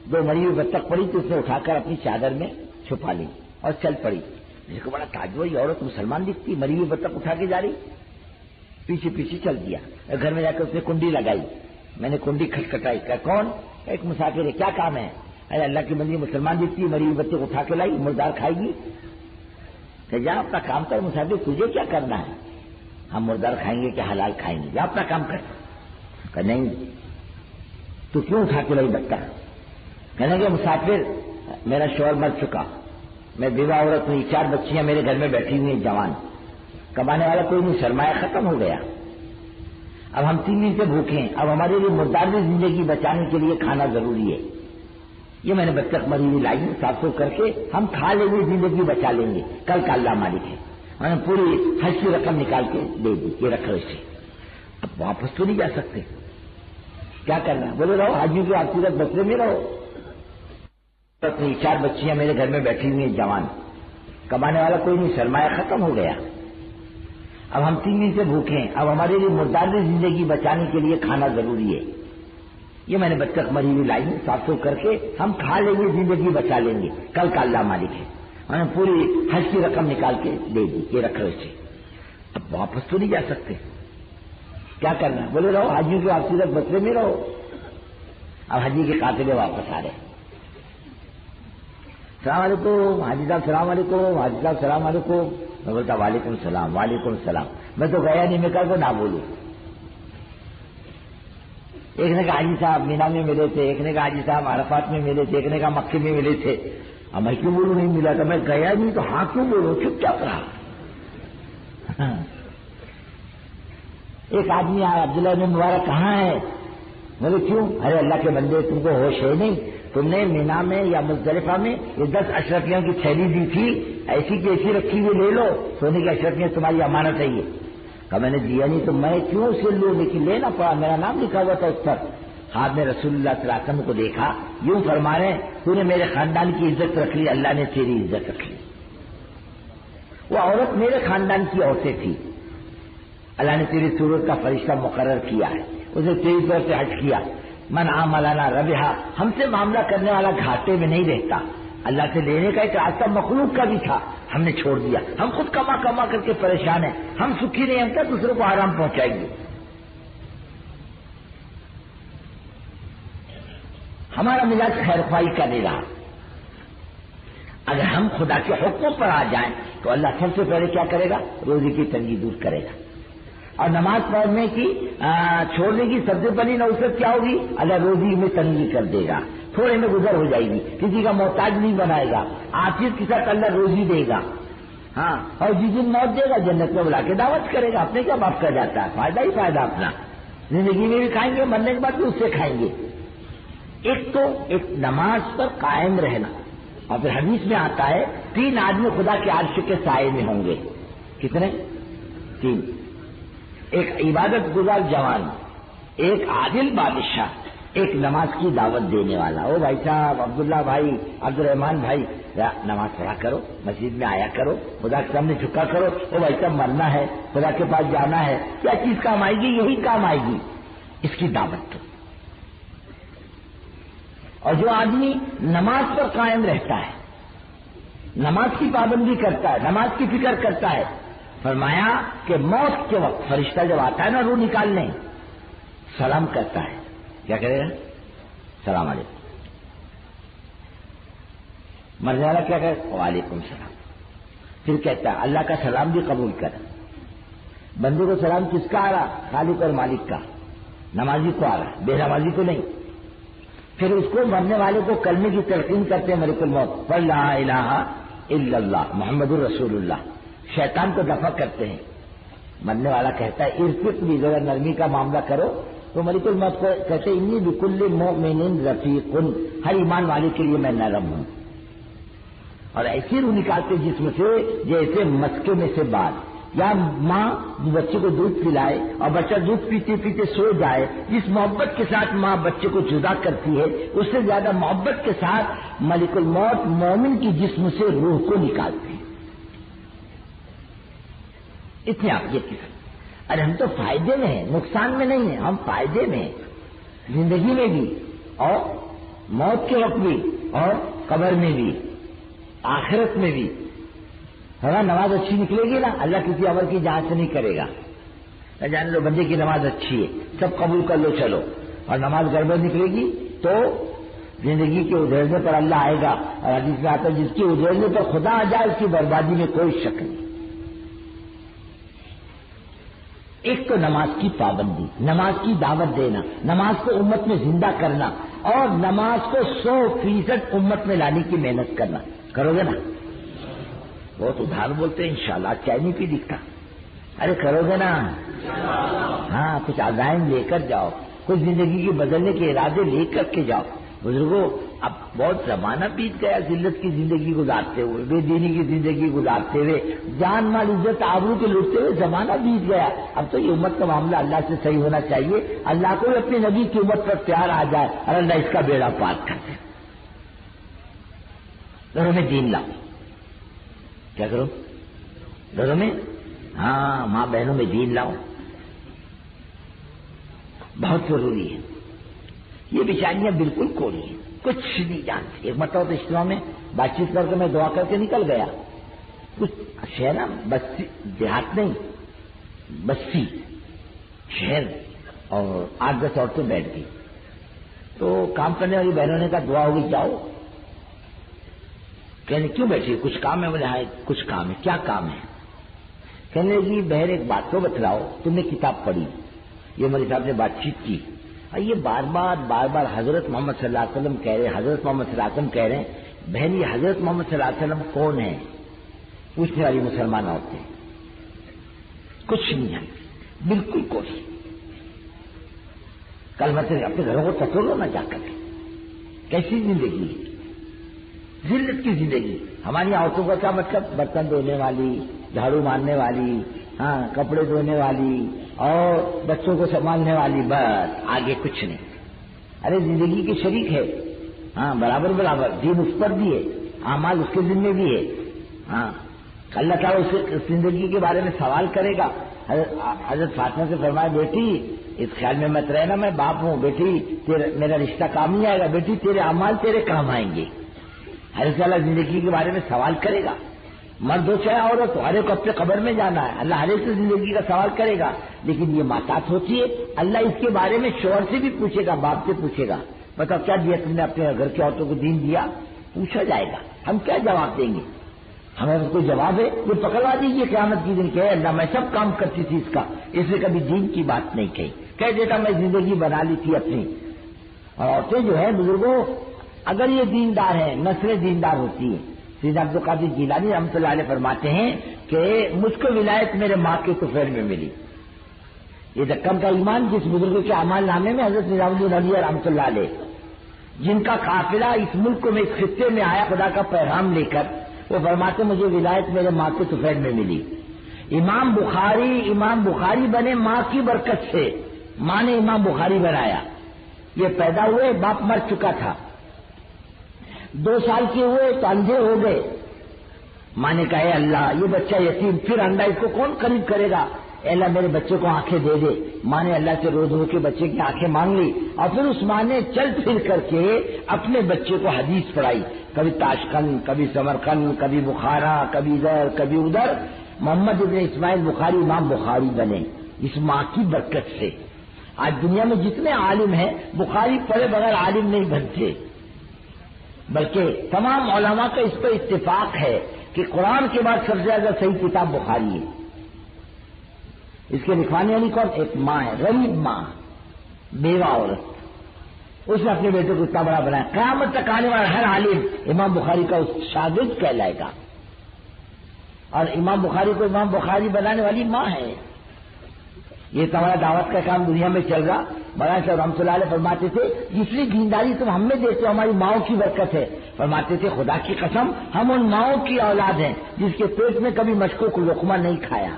2 مری ہوئی بطخ پڑی تو اس نے اٹھا کر اپنی چادر میں چھپا لی اور چل پڑی۔ جس کو بڑا تعجب، یہ عورت مسلمان دکھتی، مری ہوئی بطخ اٹھا کے جا رہی۔ پیچھے پیچھے چل دیا. گھر میں جا کر اس نے کنڈی لگائی. میں نے کنڈی کھٹکھٹائی. کہا کون؟ ایک مسافر ہے. کیا کام ہے؟ ارے اللہ کی بندی مسلمان دیکھتی ہے, مری ہوئی بچے کو اٹھا کے لائی, مردار کھائے گی. کہ جا اپنا کام کر مسافر, تجھے کیا کرنا ہے؟ ہم مردار کھائیں گے کہ حلال کھائیں گے؟ جا اپنا کام کر. کہ نہیں, تو کیوں اٹھا کے لائی بچہ؟ کہنے کہ مسافر میرا شوہر مر چکا, میں بیوہ عورت ہوں, 4 بچیاں میرے گھر میں بیٹھی ہوئی ہیں جوان, کمانے والا کوئی نہیں, سرمایہ ختم ہو گیا. اب ہم 3 دن سے بھوکے ہیں, اب ہمارے لیے مردار زندگی بچانے کے لیے کھانا ضروری ہے. یہ میں نے بچہ مری ہوئی لائی, صاف صاف کر کے ہم کھا لیں گے, زندگی بچا لیں گے, کل کا اللہ مالک ہے. میں نے پوری حج کی رقم نکال کے دے دی, یہ رکھو اسے. اب واپس تو نہیں جا سکتے, کیا کرنا؟ بولے رہو حاجی کی آپ سیرت بسرے میں رہو. 4 بچیاں میرے گھر میں بیٹھی ہوئی ہیں جوان, کمانے والا کوئی نہیں, سرمایہ ختم ہو گیا. اب ہم 3 دن سے بھوکے ہیں, اب ہمارے لیے مردار زندگی بچانے کے لیے کھانا ضروری ہے. یہ میں نے بچہ مری ہوئی لائی, صاف صاف کر کے ہم کھا لیں گے, زندگی بچا لیں گے, کل کا اللہ مالک ہے. میں نے پوری حج کی رقم نکال کے دے دی, یہ رکھو اسے. اب واپس تو نہیں جا سکتے, کیا کرنا؟ بولے رہو حاجیوں کی آپ سیرت بسرے میں رہو. اب حجی کے قافلے واپس آ رہے. السلام علیکم حاجی صاحب, السلام علیکم حاجی صاحب, السلام علیکم. میں بولتا وعلیکم السلام, وعلیکم السلام. میں تو گیا نہیں, میں کل کو نہ بولوں. ایک نے کہا حاجی صاحب مینا میں ملے تھے, ایک نے کہا حاجی صاحب عرفات میں ملے تھے, ایک نے کہا مکے میں ملے تھے. اب میں کیوں بولوں نہیں ملا تھا, میں گیا نہیں تو ہاں کیوں بولوں, چپ چاپ رہا. ایک آدمی آیا, عبداللہ بن مبارک کہاں ہے؟ بولے کیوں؟ ارے اللہ کے بندے تم کو ہوش ہے نہیں, تم نے مینا میں یا مزدلفہ میں یہ 10 اشرفیوں کی تھیلی دی تھی, ایسی کی ایسی رکھی ہوئی لے لو, سونے کی اشرفیاں تمہاری امانت ہے. یہ کہ میں نے دیا نہیں تو میں کیوں اسے لوں, لیکن لینا پڑا, میرا نام لکھا ہوا تھا اس پر. ہاتھ میں رسول اللہ صلی اللہ علیہ وسلم کو دیکھا, یوں فرما رہے تو نے میرے خاندان کی عزت رکھ لی, اللہ نے تیری عزت رکھ لی. وہ عورت میرے خاندان کی عورتیں تھی, اللہ نے تیری صورت کا فرشتہ مقرر کیا ہے, اسے تیری طرف سے ہٹ کیا. من عاملنا ربحا, ہم سے معاملہ کرنے والا گھاٹے میں نہیں رہتا. اللہ سے لینے کا ایک راستہ مخلوق کا بھی تھا, ہم نے چھوڑ دیا. ہم خود کما کما کر کے پریشان ہیں, ہم سکھی نہیں, ہم کیا دوسروں کو آرام پہنچائیں گے. ہمارا مزاج خیر خواہی کا نہیں رہا. اگر ہم خدا کے حکموں پر آ جائیں تو اللہ سب سے پہلے کیا کرے گا؟ روزی کی تنگی دور کرے گا. اور نماز پڑھنے کی چھوڑنے کی سب سے بڑی نوسط کیا ہوگی؟ اللہ روزی میں تنگی کر دے گا, تھوڑے میں گزر ہو جائے گی, کسی کا محتاج نہیں بنائے گا, عافیت کے ساتھ اللہ روزی دے گا. ہاں, اور جس دن موت دے گا جنت میں بلا کے دعوت کرے گا. اپنے کیا باپ کر جاتا ہے, فائدہ ہی فائدہ اپنا, زندگی میں بھی کھائیں گے, مرنے کے بعد بھی اس سے کھائیں گے. ایک تو ایک نماز پر قائم رہنا, اور پھر حدیث میں آتا ہے 3 آدمی خدا کے عرش کے سائے میں ہوں گے. کتنے؟ 3. ایک عبادت گزار جوان, ایک عادل بادشاہ, ایک نماز کی دعوت دینے والا. او بھائی صاحب, عبداللہ بھائی, عبد الرحمان بھائی, نماز پڑھا کرو, مسجد میں آیا کرو, خدا کے سامنے جھکا کرو. او بھائی صاحب مرنا ہے, خدا کے پاس جانا ہے, کیا چیز کام آئے گی؟ یہی کام آئے گی, اس کی دعوت تو. اور جو آدمی نماز پر قائم رہتا ہے, نماز کی پابندی کرتا ہے, نماز کی فکر کرتا ہے, فرمایا کہ موت کے وقت فرشتہ جب آتا ہے نا روح نکالنے, سلام کرتا ہے. کیا کرے گا؟ سلام علیکم. مرنے والا کیا کرے؟ وعلیکم السلام. پھر کہتا ہے اللہ کا سلام بھی قبول کر. بندے کو سلام کس کا آ رہا؟ خالق اور مالک کا. نمازی کو آ رہا, بے نمازی کو نہیں. پھر اس کو مرنے والے کو کلمے کی تلقین کرتے ہیں ملک الموت, لا الہ الا اللہ محمد الرسول اللہ. شیطان کو دفع کرتے ہیں. مرنے والا کہتا ہے ارفق بھی, ذرا نرمی کا معاملہ کرو. تو ملک الموت کو کہتے انی بکل مؤمن رفیق, ہر ایمان والے کے لیے میں نرم ہوں. اور ایسی روح نکالتے جسم سے جیسے مسکے میں سے بال. یا ماں بچے کو دودھ پلائے اور بچہ دودھ پیتے پیتے سو جائے, جس محبت کے ساتھ ماں بچے کو جدا کرتی ہے, اس سے زیادہ محبت کے ساتھ ملک الموت مومن کی جسم سے روح کو نکالتے ہیں. اتنے آپ یہ قسم. ارے ہم تو فائدے میں ہیں, نقصان میں نہیں ہیں, ہم فائدے میں ہیں, زندگی میں بھی اور موت کے وقت بھی اور قبر میں بھی آخرت میں بھی. نماز اچھی نکلے گی نا, اللہ کسی عمل کی جانچ نہیں کرے گا. جان لو بندے کی نماز اچھی ہے، سب قبول کر لو چلو، اور نماز گڑبڑ نکلے گی تو زندگی کے ادھیڑنے پر اللہ آئے گا، اور حدیث میں آتا ہے جس کے ادھیڑنے پر خدا آ جائے اس کی بربادی میں کوئی شک نہیں۔ ایک تو نماز کی پابندی، نماز کی دعوت دینا، نماز کو امت میں زندہ کرنا، اور نماز کو 100% امت میں لانے کی محنت کرنا، کرو گے نا؟ بہت ادھار بولتے ہیں انشاءاللہ، چائے نہیں پی دکھتا، ارے کرو گے نا؟ ہاں، کچھ عزائم لے کر جاؤ، کچھ زندگی کے بدلنے کے ارادے لے کر کے جاؤ۔ بزرگوں، اب بہت زمانہ بیت گیا ذلت کی زندگی گزارتے ہوئے، بے دینی کی زندگی گزارتے ہوئے، جان مال عزت آبرو کے لوٹتے ہوئے زمانہ بیت گیا۔ اب تو یہ امت کا معاملہ اللہ سے صحیح ہونا چاہیے، اللہ کو بھی اپنے نبی کی امت پر پیار آ جائے اور اللہ اس کا بیڑا پار کر دے۔ گھروں میں دین لاؤ، کیا کرو گھروں میں؟ ہاں، ماں بہنوں میں دین لاؤ، بہت ضروری ہے۔ یہ بیچاریاں بالکل کوڑی ہیں، کچھ نہیں جانتی۔ ایک مرتبہ تو اجتماع میں بات چیت کر کے میں دعا کر کے نکل گیا، کچھ شہر نا بستی، دیہات نہیں بستی شہر، اور 8-10 عورتیں بیٹھ گئی، تو کام کرنے والی بہنوں نے کہا دعا ہوگی جاؤ۔ کہنے کیوں بیٹھی، کچھ کام ہے؟ بولے ہاں کچھ کام ہے۔ کیا کام ہے؟ کہنے لگی بہن ایک بات تو بتلاؤ، تم نے کتاب پڑھی، یہ ہمارے صاحب نے بات چیت کی، اور یہ بار بار حضرت محمد صلی اللہ علیہ وسلم کہہ رہے، حضرت محمد صلی اللہ علیہ وسلم کہہ رہے ہیں، بہن یہ حضرت محمد صلی اللہ علیہ وسلم کون ہے؟ پوچھنے والی مسلمان عورتیں کچھ نہیں جانتی، بالکل کوئی۔ کل مطلب اپنے گھروں کو ٹٹولو نہ جا کر، کیسی زندگی ہے، ذلت کی زندگی۔ ہماری عورتوں کا کیا مطلب؟ برتن دھونے والی، جھاڑو مارنے والی، ہاں کپڑے دھونے والی، اور بچوں کو سنبھالنے والی، بس آگے کچھ نہیں۔ ارے زندگی کے شریک ہے، ہاں برابر برابر، دین اس پر بھی ہے، اعمال اس کے ذمہ بھی ہے، ہاں اللہ تعالیٰ اس زندگی کے بارے میں سوال کرے گا۔ حضرت فاطمہ سے فرمایا بیٹی اس خیال میں مت رہنا میں باپ ہوں، بیٹی میرا رشتہ کام نہیں آئے گا، بیٹی تیرے اعمال تیرے کام آئیں گے۔ حضرت اللہ زندگی کے بارے میں سوال کرے گا، مرد ہو چاہے عورت ہو، ہر ایک کو اپنے قبر میں جانا ہے، اللہ ہر ایک سے زندگی کا سوال کرے گا۔ لیکن یہ ماتات ہوتی ہے، اللہ اس کے بارے میں شوہر سے بھی پوچھے گا، باپ سے پوچھے گا، بتاؤ کیا دیا تم نے اپنے گھر کی عورتوں کو؟ دین دیا؟ پوچھا جائے گا، ہم کیا جواب دیں گے؟ ہمیں کوئی جواب ہے؟ یہ پکڑوا دیجیے قیامت کی دن کہ اللہ میں سب کام کرتی تھی اس کا، اس نے کبھی دین کی بات نہیں کہی، کہہ دیتا میں زندگی بنا لی تھی اپنی۔ اور عورتیں جو ہیں بزرگوں، اگر یہ دیندار ہیں، نسلیں دیندار ہوتی ہیں۔ سیدنا عبد القادر جیلانی رحمۃ اللہ علیہ فرماتے ہیں کہ مجھ کو ولایت میرے ماں کے طفیل میں ملی۔ یہ دکن کا ایمان جس بزرگ کے اعمال نامے میں حضرت نظام الدین علی رحمۃ اللہ علیہ، جن کا قافلہ اس ملک میں اس خطے میں آیا خدا کا پیغام لے کر، وہ فرماتے مجھے ولایت میرے ماں کے طفیل میں ملی۔ امام بخاری بنے ماں کی برکت سے، ماں نے امام بخاری بنایا۔ یہ پیدا ہوئے باپ مر چکا تھا، 2 سال کے ہوئے تو اندھے ہو گئے۔ ماں نے کہا اے اللہ یہ بچہ یتیم، پھر اندھا اس کو کون قریب کرے گا؟ اے اللہ میرے بچے کو آنکھیں دے دے۔ ماں نے اللہ سے رو کے بچے کی آنکھیں مانگ لی، اور پھر اس ماں نے چل پھر کر کے اپنے بچے کو حدیث پڑھائی، کبھی تاشقند، کبھی سمرقند، کبھی بخارا، کبھی ادھر کبھی ادھر۔ محمد ابن اسماعیل بخاری امام بخاری بنے اس ماں کی برکت سے۔ آج دنیا میں جتنے عالم ہیں بخاری پڑھے بغیر عالم نہیں بنتے، بلکہ تمام علماء کا اس پر اتفاق ہے کہ قرآن کے بعد سب سے زیادہ صحیح کتاب بخاری ہے۔ اس کے لکھوانے والی کون؟ ایک ماں ہے، غریب ماں، بیوہ عورت، اس نے اپنے بیٹے کو اتنا بڑا بنایا۔ قیامت تک آنے والا ہر عالم امام بخاری کا اس شاگرد کہلائے گا، اور امام بخاری کو امام بخاری بنانے والی ماں ہے۔ یہ تمہارا دعوت کا کام دنیا میں چل رہا۔ مولانا صاحب رحمۃ اللہ علیہ فرماتے تھے جتنی دینداری تم ہم میں دیتے ہو ہماری ماؤں کی برکت ہے۔ فرماتے تھے خدا کی قسم ہم ان ماؤں کی اولاد ہیں جس کے پیٹ میں کبھی مشکوک لقمہ نہیں کھایا،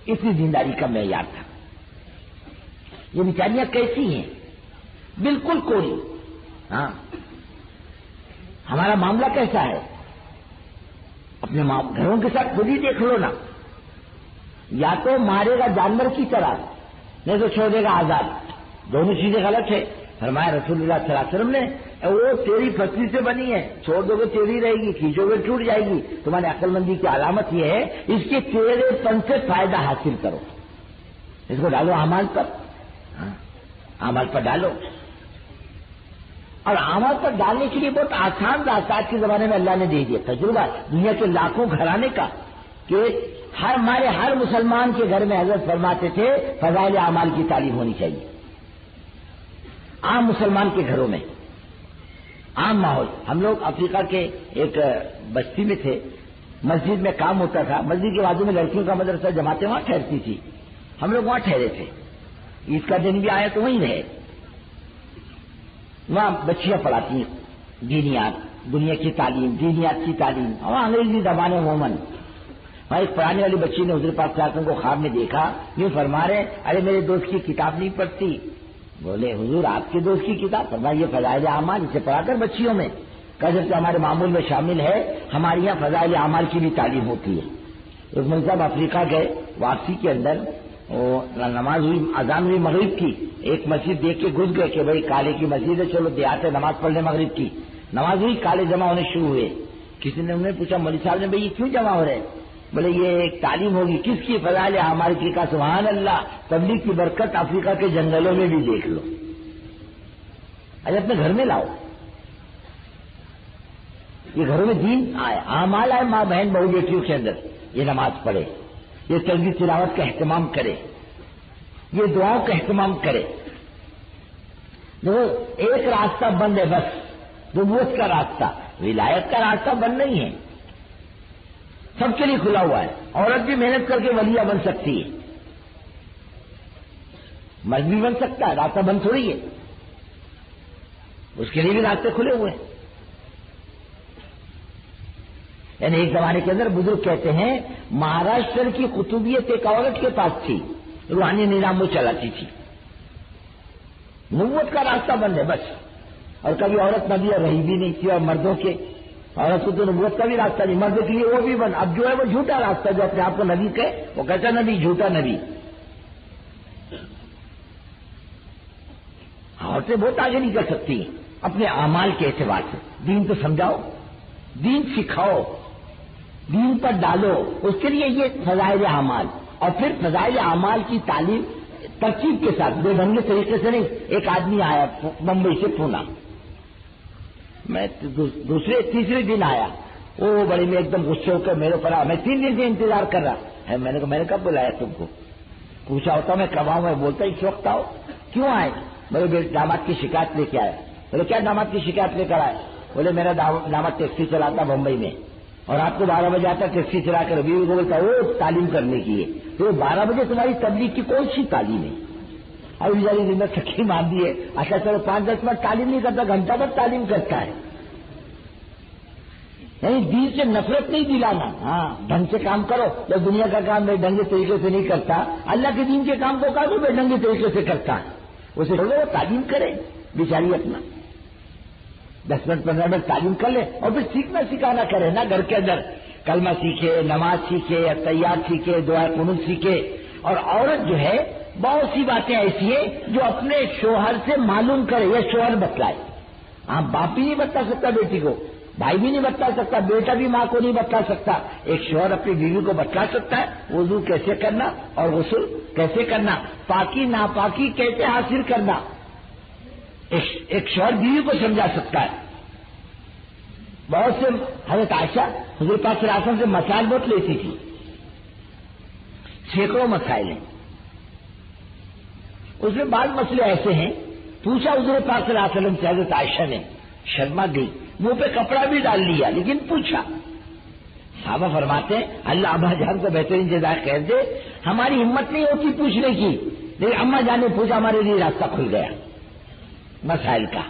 اتنی دینداری کا معیار تھا۔ یہ بیچاریاں کیسی ہیں؟ بالکل کوئی۔ ہاں ہمارا معاملہ کیسا ہے؟ اپنے گھروں کے ساتھ خود ہی دیکھ لو نا، یا تو مارے گا جانور کی طرح، نہیں تو چھوڑ دے گا آزاد، دونوں چیزیں غلط ہے۔ فرمایا رسول اللہ صلی اللہ علیہ وسلم نے وہ تیری پتلی سے بنی ہے، چھوڑ دو گے تیری رہے گی، کھینچو گے ٹوٹ جائے گی۔ تمہاری عقل مندی کی علامت یہ ہے اس کے تیرے پن سے فائدہ حاصل کرو۔ اس کو ڈالو اعمال پر، اعمال پر ڈالو. اور اعمال پر ڈالنے کے لیے بہت آسان راستہ آج کے زمانے میں اللہ نے دے دیا. تجربہ دنیا کے لاکھوں گھرانے کا کہ ہمارے ہر مسلمان کے گھر میں حضرت فرماتے تھے فضائل اعمال کی تعلیم ہونی چاہیے. عام مسلمان کے گھروں میں عام ماحول. ہم لوگ افریقہ کے ایک بستی میں تھے، مسجد میں کام ہوتا تھا، مسجد کے بازو میں لڑکیوں کا مدرسہ، جماعتیں وہاں ٹھہرتی تھی، ہم لوگ وہاں ٹھہرے تھے. عید کا دن بھی آیا تو وہیں رہے. وہاں بچیاں پڑھاتی ہیں دینیات، دنیا کی تعلیم، دینیات کی تعلیم. وہاں انگریزی زبان عموماً. وہاں ایک پڑھانے والی بچی نے حضور پاک صلی اللہ علیہ وسلم کو خواب میں دیکھا، یوں فرما رہے ارے میرے دوست کی کتاب نہیں پڑھتی. بولے حضور آپ کے دوست کی کتاب؟ فرمایا یہ فضائل اعمال، اسے پڑھا کر بچیوں میں. کیسے ہمارے معمول میں شامل ہے، ہمارے یہاں فضائل اعمال کی بھی تعلیم ہوتی ہے. ایک ملک صاحب افریقہ گئے، واپسی کے اندر نماز ہوئی، اذان ہوئی مغرب کی. ایک مسجد دیکھ کے گھس گئے کہ بھائی کالے کی مسجد ہے، چلو دیہات ہے نماز پڑھ لیں مغرب کی. نماز ہوئی، کالے جمع ہونے شروع ہوئے. کسی نے انہیں پوچھا مولوی صاحب نے بھائی یہ کیوں جمع ہو رہے ہیں؟ بولے یہ ایک تعلیم ہوگی. کس کی؟ فضائل اعمال کی. کا سبحان اللہ، تبلیغ کی برکت افریقہ کے جنگلوں میں بھی دیکھ لو. اچھا اپنے گھر میں لاؤ. یہ گھروں میں دین آئے، اعمال آئے، ماں بہن بہو بیٹیوں کے اندر یہ نماز پڑھے، یہ تسبیح تلاوت کا اہتمام کرے، یہ دعاؤں کا اہتمام کرے. دیکھو ایک راستہ بند ہے بس، نبوت کا راستہ. ولایت کا راستہ بند نہیں ہے، سب کے لیے کھلا ہوا ہے. عورت بھی محنت کر کے ولیہ بن سکتی ہے، مرد بھی بن سکتا ہے، راستہ بند تھوڑی ہے. اس کے لیے بھی راستے کھلے ہوئے ہیں. یعنی ایک زمانے کے اندر بزرگ کہتے ہیں مہاراشٹر کی قطبیت ایک عورت کے پاس تھی، روحانی نظام وہ چلاتی تھی. نبوت کا راستہ بند ہے بس. اور کبھی عورت نبی اور رہی بھی نہیں تھی. اور مردوں کے عورت کو تو نبوت کا بھی راستہ نہیں، مرد کے لیے وہ بھی بند. اب جو ہے وہ جھوٹا راستہ، جو اپنے آپ کو نبی کہے وہ کہتا نبی، جھوٹا نبی. عورتیں بہت آگے نہیں کر سکتی اپنے اعمال کے اعتبار سے. دین تو سمجھاؤ، دین سکھاؤ، دین پر ڈالو. اس کے لیے یہ فضائل اعمال. اور پھر فضائل اعمال کی تعلیم ترکیب کے ساتھ، بے ڈھنگے طریقے سے نہیں. ایک آدمی آیا بمبئی سے پونا، میں دوسرے تیسرے دن آیا، وہ بڑے میں ایک دم غصے ہو کر میرے پر آیا. میں 3 دن سے انتظار کر رہا ہے. میں نے کب بلایا تم کو؟ پوچھا ہوتا میں کب آؤں؟ میں بولتا اس وقت آؤ. کیوں آئے؟ میرے داماد کی شکایت لے کے آیا. بولے کیا داماد کی شکایت لے کر آئے؟ بولے میرا داماد ٹیکسی چلاتا بمبئی میں، اور آپ کو 12 بجے آتا ٹیکسی چلا کر بیوی کو بولتا وہ تعلیم کرنے کی ہے. تو 12 بجے تمہاری تبلیغ کی کون سی تعلیم ہے؟ ابھی بیچاری دن میں سکھی مان دی ہے. اچھا چلو 5-10 منٹ تعلیم نہیں کرتا، گھنٹہ بھر تعلیم کرتا ہے. یعنی دین سے نفرت نہیں دلانا. ہاں ڈھنگ سے کام کرو. جب دنیا کا کام میں ڈھنگے طریقے سے نہیں کرتا، اللہ کے دین کے کام کو کہا تو میں ڈھنگے طریقے سے کرتا ہے. اسے وہ تعلیم کرے بیچاری اپنا 10 منٹ 15 منٹ تعلیم کر لے. اور پھر سیکھنا سکھانا کرے نا. گھر کے اندر کلمہ سیکھے، نماز سیکھے، تیار سیکھے، دعا قنوت سیکھے. اور عورت جو ہے بہت سی باتیں ایسی ہیں جو اپنے شوہر سے معلوم کرے یا شوہر بتلائے. ہاں باپ بھی نہیں بتا سکتا بیٹی کو، بھائی بھی نہیں بتا سکتا، بیٹا بھی ماں کو نہیں بتا سکتا. ایک شوہر اپنی بیوی کو بتلا سکتا ہے وضو کیسے کرنا اور غسل کیسے کرنا، پاکی ناپاکی کیسے حاصل کرنا. ایک شوہر بیوی کو سمجھا سکتا ہے. بہت سے حضرت عائشہ حضور پاک صلی اللہ علیہ وسلم سے مسائل بہت لیتی تھی، سینکڑوں مسائل ہیں. اس میں بعض مسئلے ایسے ہیں، پوچھا حضور پاک صلی اللہ علیہ وسلم سے حضرت عائشہ نے، شرما گئی، منہ پہ کپڑا بھی ڈال لیا لیکن پوچھا. صحابہ فرماتے ہیں اللہ ابا جان کو بہترین جزائے خیر دے، ہماری ہمت نہیں ہوتی پوچھنے کی، لیکن اماں جان نے پوچھا، ہمارے لیے راستہ کھل گیا مسائل کا.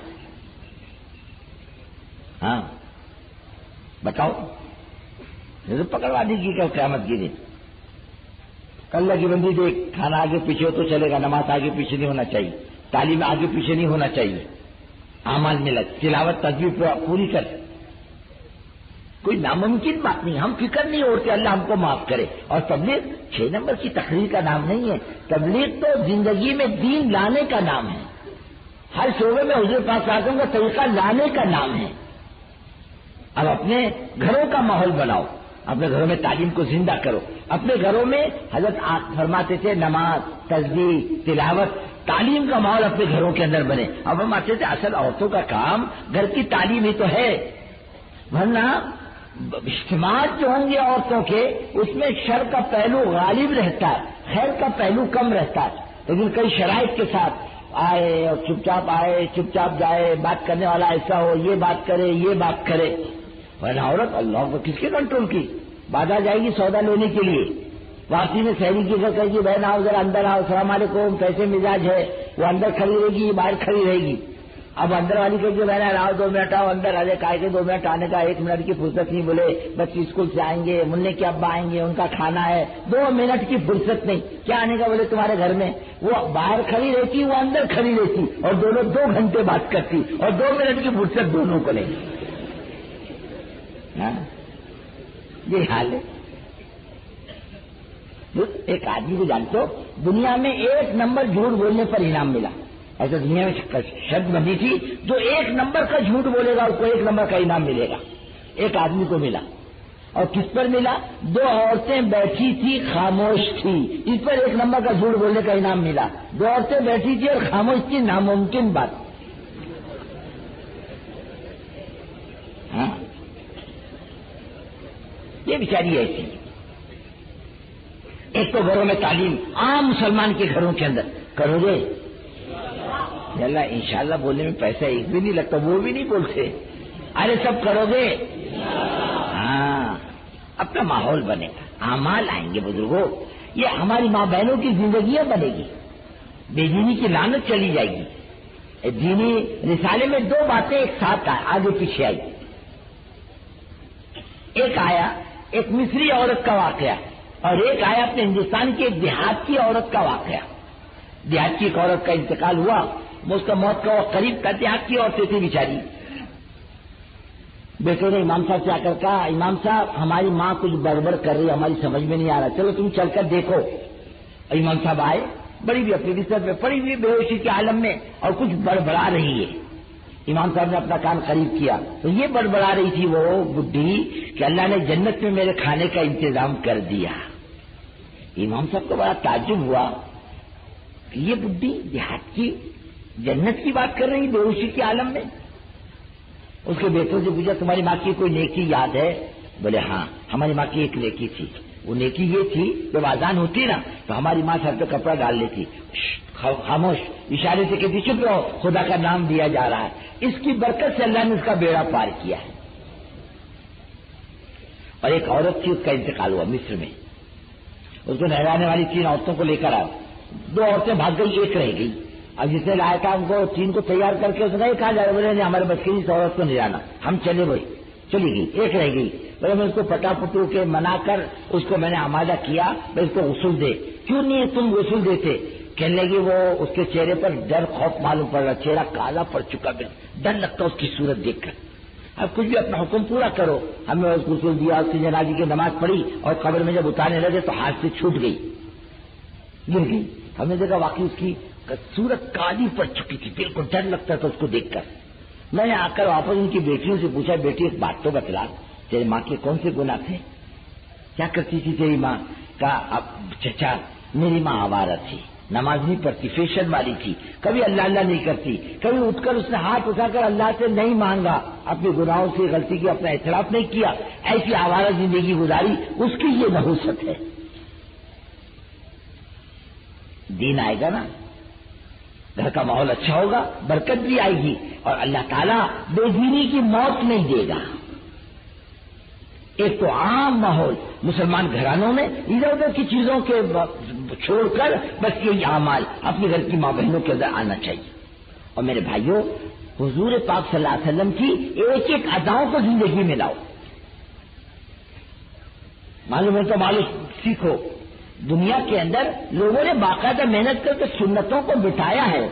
ہاں بتاؤ، پکڑوا دی کی کیا قیامت کی دن. اللہ کی بندی دیکھ، کھانا آگے پیچھے ہو تو چلے گا، نماز آگے پیچھے نہیں ہونا چاہیے، تعلیم آگے پیچھے نہیں ہونا چاہیے، اعمال میں لگ، تلاوت تسبیح پوری کر. کوئی ناممکن بات نہیں. ہم فکر نہیں ہوتے، اللہ ہم کو معاف کرے. اور تبلیغ 6 نمبر کی تقریر کا نام نہیں ہے. تبلیغ تو زندگی میں دین لانے کا نام ہے. ہر شعبے میں حضور پاک صلی اللہ علیہ وسلم کا طریقہ لانے کا نام ہے. اب اپنے گھروں کا ماحول بناؤ، اپنے گھروں میں تعلیم کو زندہ کرو. اپنے گھروں میں حضرت فرماتے تھے نماز، تسبیح، تلاوت، تعلیم کا ماحول اپنے گھروں کے اندر بنے. اب ہم آتے تھے اصل عورتوں کا کام گھر کی تعلیم ہی تو ہے، ورنہ اجتماعات جو ہوں گے عورتوں کے اس میں شر کا پہلو غالب رہتا ہے، خیر کا پہلو کم رہتا ہے. لیکن کئی شرائط کے ساتھ آئے اور چپ چاپ آئے چپ چاپ جائے، بات کرنے والا ایسا ہو، یہ بات کرے یہ بات کرے. ورنہ عورت اللہ کو کس کے کنٹرول کی؟ بازار جائے گی سودا لینے کے لیے، واپسی میں سہری کی کہے گی بہن آؤ ذرا اندر آؤ، السلام علیکم، کیسے مزاج ہے؟ وہ اندر کھڑی رہے گی باہر کھڑی رہے گی. اب اندر والی کہ بہن آؤ 2 منٹ آؤ اندر آ جائے، کہے کہ 2 منٹ آنے کا 1 منٹ کی فرصت نہیں، بولے بچے اسکول سے آئیں گے، منع کے ابا آئیں گے، ان کا کھانا ہے، 2 منٹ کی فرصت نہیں. کیا آنے کا؟ بولے تمہارے گھر میں. وہ باہر کھڑی رہتی وہ اندر کھڑی رہتی اور دونوں 2 گھنٹے بات کرتی اور 2 منٹ کی فرصت دونوں کو لیں. یہ حال ہے. ایک آدمی کو جانتے ہو دنیا میں 1 نمبر جھوٹ بولنے پر انعام ملا. ایسا دنیا میں شرط بندی تھی جو 1 نمبر کا جھوٹ بولے گا اس کو 1 نمبر کا انعام ملے گا. ایک آدمی کو ملا. اور کس پر ملا؟ 2 عورتیں بیٹھی تھی خاموش تھی، اس پر 1 نمبر کا جھوٹ بولنے کا انعام ملا. 2 عورتیں بیٹھی تھی اور خاموش تھی، ناممکن بات. ہاں یہ بیچاری ایسی. ایک تو گھروں میں تعلیم عام مسلمان کے گھروں کے اندر کرو گے اللہ انشاءاللہ بولنے میں پیسہ ایک بھی نہیں لگتا، وہ بھی نہیں بولتے. ارے سب کرو گے. ہاں اپنا ماحول بنے گا، اعمال آئیں گے. بزرگوں یہ ہماری ماں بہنوں کی زندگیاں بنے گی، بے دینی کی لعنت چلی جائے گی. دینی رسالے میں 2 باتیں ایک ساتھ آگے پیچھے آئی. ایک آیا ایک مصری عورت کا واقعہ اور ایک آیا اپنے ہندوستان کی ایک دیہات کی عورت کا واقعہ. دیہات کی ایک عورت کا انتقال ہوا، اس کا موت کا وقت قریب تھا. دیہات کی عورتیں تھی بیچاری. بیٹے نے امام صاحب سے آ کر کہا امام صاحب ہماری ماں کچھ گڑبڑ کر رہی ہے، ہماری سمجھ میں نہیں آ رہا، چلو تم چل کر دیکھو. امام صاحب آئے، بڑی بھی اپنی بستر میں پڑی ہوئی بے ہوشی کے عالم میں اور کچھ بڑبڑا رہی ہے. امام صاحب نے اپنا کان قریب کیا تو یہ بڑبڑا رہی تھی وہ بڈھی کہ اللہ نے جنت میں میرے کھانے کا انتظام کر دیا. امام صاحب کو بڑا تعجب ہوا کہ یہ بڈھی دیہات کی جنت کی بات کر رہی بے ہوشی کے عالم میں. اس کے بیٹوں سے پوچھا تمہاری ماں کی کوئی نیکی یاد ہے؟ بولے ہاں ہماری ماں کی ایک نیکی تھی. وہ نیکی یہ تھی جب اذان ہوتی نا تو ہماری ماں سر پہ کپڑا ڈال لیتی، خاموش، اشارے سے کہتی چپ رہو خدا کا نام دیا جا رہا ہے. اس کی برکت سے اللہ نے اس کا بیڑا پار کیا ہے. اور ایک عورت تھی اس کا انتقال ہوا مصر میں. اس کو نہلانے والی 3 عورتوں کو لے کر آیا. 2 عورتیں بھاگ گئی، ایک رہ گئی. اب جس نے لایا تھا ان کو 3 کو تیار کر کے اس نے کہا جائے بولے نہیں ہمارے بچے کی عورت کو نہیں جانا، ہم چلے بھائی. چلی گئی، ایک رہ گئی. بولے میں اس کو پٹا پٹو کے منا کر اس کو میں نے آمادہ کیا بھائی اس کو غسل دے. کیوں نہیں تم غسل دیتے؟ کہنے لگی وہ اس کے چہرے پر ڈر خوف معلوم پڑ رہا، چہرہ کالا پڑ چکا، ڈر لگتا اس کی صورت دیکھ کر. اب کچھ بھی اپنا حکم پورا کرو. ہم نے اس غسل دیا، اس کی جنازے کی نماز پڑھی اور قبر میں جب اتارنے لگے تو ہاتھ سے چھوٹ گئی، گر گئی. ہم نے دیکھا واقعی اس کی صورت کالی پڑ چکی تھی، بالکل ڈر لگتا تھا اس کو دیکھ کر. میں نے آ کر واپس ان کی بیٹیوں سے پوچھا بیٹی ایک بات تو بتلا، تیری ماں کے کون سے گناہ تھے؟ کیا کرتی تھی تیری ماں؟ کہا اب چچا میری ماں آوارہ تھی، نماز نہیں پڑھتی، فیشن والی تھی، کبھی اللہ اللہ نہیں کرتی، کبھی اٹھ کر اس نے ہاتھ اٹھا کر اللہ سے نہیں مانگا، اپنے گناہوں سے غلطی کی اپنا اعتراف نہیں کیا، ایسی آوارہ زندگی گزاری، اس کی یہ نحوست ہے. دین آئے گا نا گھر کا ماحول اچھا ہوگا، برکت بھی آئے گی اور اللہ تعالیٰ بے دینی کی موت نہیں دے گا. ایک تو عام ماحول مسلمان گھرانوں میں ادھر ادھر کی چیزوں کے چھوڑ کر بس یہی اعمال اپنے گھر کی ماں بہنوں کے اندر آنا چاہیے. اور میرے بھائیوں حضور پاک صلی اللہ علیہ وسلم کی ایک ایک اداؤں کو زندگی میں لاؤ. معلوم ہے تو معلوم سیکھو. دنیا کے اندر لوگوں نے باقاعدہ محنت کر کے سنتوں کو بٹھایا ہے.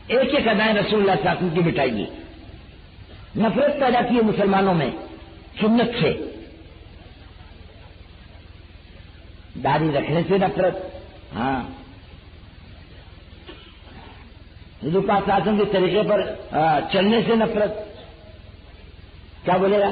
ایک ایک ادائیں رسول اللہ صلی اللہ علیہ وسلم کی بٹھائی گی. نفرت پیدا کی ہے مسلمانوں میں سنت سے. داڑھی رکھنے سے نفرت، ہاں حضور پاک صلی اللہ علیہ وسلم کے طریقے پر چلنے سے نفرت، کیا بولے گا؟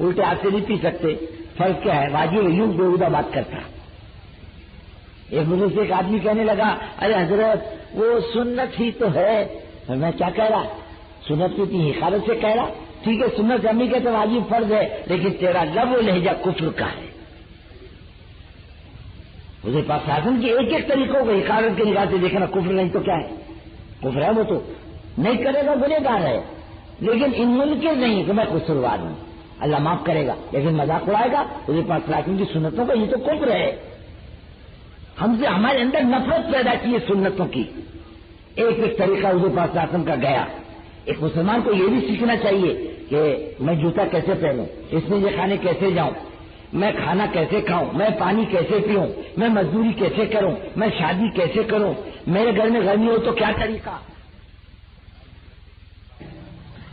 الٹے ہاتھ سے نہیں پی سکتے، فرق کیا ہے؟ واجب یوں بےہودہ بات کرتا. ایک مجھے سے ایک آدمی کہنے لگا ارے حضرت وہ سنت ہی تو ہے. میں کیا کہہ رہا؟ سنت کی اتنی حقارت سے کہہ رہا؟ ٹھیک ہے سنت امی کہتے واجب فرض ہے، لیکن تیرا لب و لہجہ کفر کا ہے. حضور پاک صلی اللہ علیہ وسلم کی ایک ایک طریقوں کو حقارت کی نگاہ سے دیکھنا کفر نہیں تو کیا ہے؟ کفر ہے وہ تو نہیں کرے گا گنہگار ہے، لیکن ان منکر نہیں کہ میں قصوروار ہوں، اللہ معاف کرے گا، لیکن مذاق اڑائے گا حضور پاک صلی اللہ علیہ وسلم کی سنتوں کا، یہ تو کفر ہے. ہم سے ہمارے اندر نفرت پیدا کی ہے سنتوں کی. ایک ایک طریقہ حضور پاک صلی اللہ علیہ وسلم کا گیا. ایک مسلمان کو یہ بھی سیکھنا چاہیے کہ میں جوتا کیسے پہنوں، اس میں یہ کھانے کیسے جاؤں، میں کھانا کیسے کھاؤں، میں پانی کیسے پیوں، میں مزدوری کیسے کروں، میں شادی کیسے کروں، میرے گھر میں گرمی ہو تو کیا طریقہ.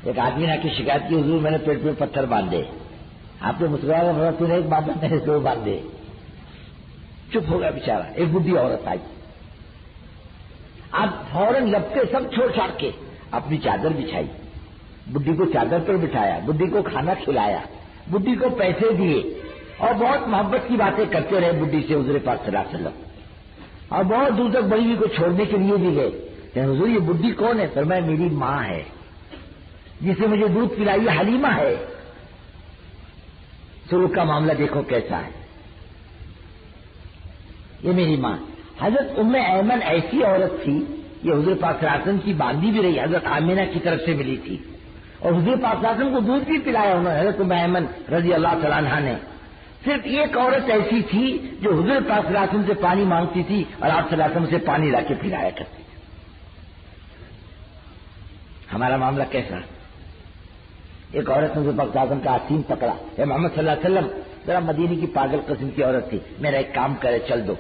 ایک آدمی نے کی شکایت کی حضور میں نے پیٹ میں پتھر باندھے. آپ نے مسلمان تو ایک بات میں نے دو باندھے. چپ ہو گیا بیچارہ. ایک بڈھی عورت آئی، اب فوراً لپٹے سب چھوڑ چھاڑ کے اپنی چادر بچھائی، بڈھی کو چادر پر بٹھایا، بڈھی کو کھانا کھلایا، بڈھی کو پیسے دیے اور بہت محبت کی باتیں کرتے رہے بڈھی سے حضور پاک صلی اللہ علیہ وسلم. اور بہت دور تک بڑی ہوئی کو چھوڑنے کے لیے بھی گئے. کہ حضور یہ بڈھی کون ہے؟ فرمایا میری ماں ہے، جسے مجھے دودھ پلائی حلیمہ ہے. سلوک کا معاملہ دیکھو کیسا ہے. یہ میری ماں. حضرت ام ایمن ایسی عورت تھی، یہ حضور پاک صلی اللہ علیہ وسلم کی باندھی بھی رہی، حضرت آمینہ کی طرف سے ملی تھی، اور حضور پاک صلی اللہ علیہ وسلم کو دودھ بھی پلایا انہوں نے. حضرت ام ایمن رضی اللہ تعالیٰ عنہ نے. صرف ایک عورت ایسی تھی جو حضور پاک صلی اللہ علیہ وسلم سے پانی مانگتی تھی اور آپ صلی اللہ علیہ وسلم سے پانی لا کے پلایا کرتی تھی. ہمارا معاملہ کیسا؟ ایک عورت نے حضور پاک صلی اللہ علیہ وسلم کا آستین پکڑا، اے محمد صلی اللہ علیہ وسلم. ذرا مدینے کی پاگل قسم کی عورت تھی، میرا ایک کام کرے چل دو.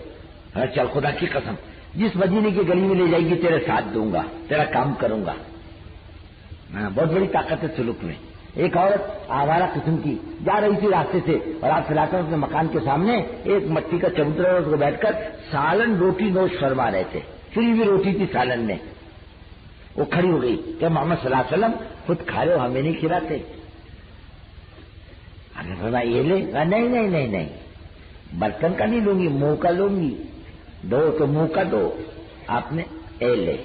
چل خدا کی قسم جس مدینے کی گلی میں لے جائے گی تیرے ساتھ دوں گا، تیرا کام کروں گا. بہت بڑی طاقت ہے سلوک میں. ایک عورت آوارہ قسم کی جا رہی تھی راستے سے، اور آپ صلی اللہ علیہ وسلم اپنے مکان کے سامنے ایک مٹی کا چبوترا اس کو بیٹھ کر سالن روٹی نوش فرما رہے تھے. فری بھی روٹی تھی سالن میں. وہ کھڑی ہو گئی کہ محمد صلی اللہ علیہ وسلم خود کھا رہے ہو ہمیں نہیں کھلاتے. یہ لے. نہیں نہیں نہیں نہیں، برتن کا نہیں لوں گی، منہ کا لوں گی. دو تو منہ کا دو. آپ نے اے لے.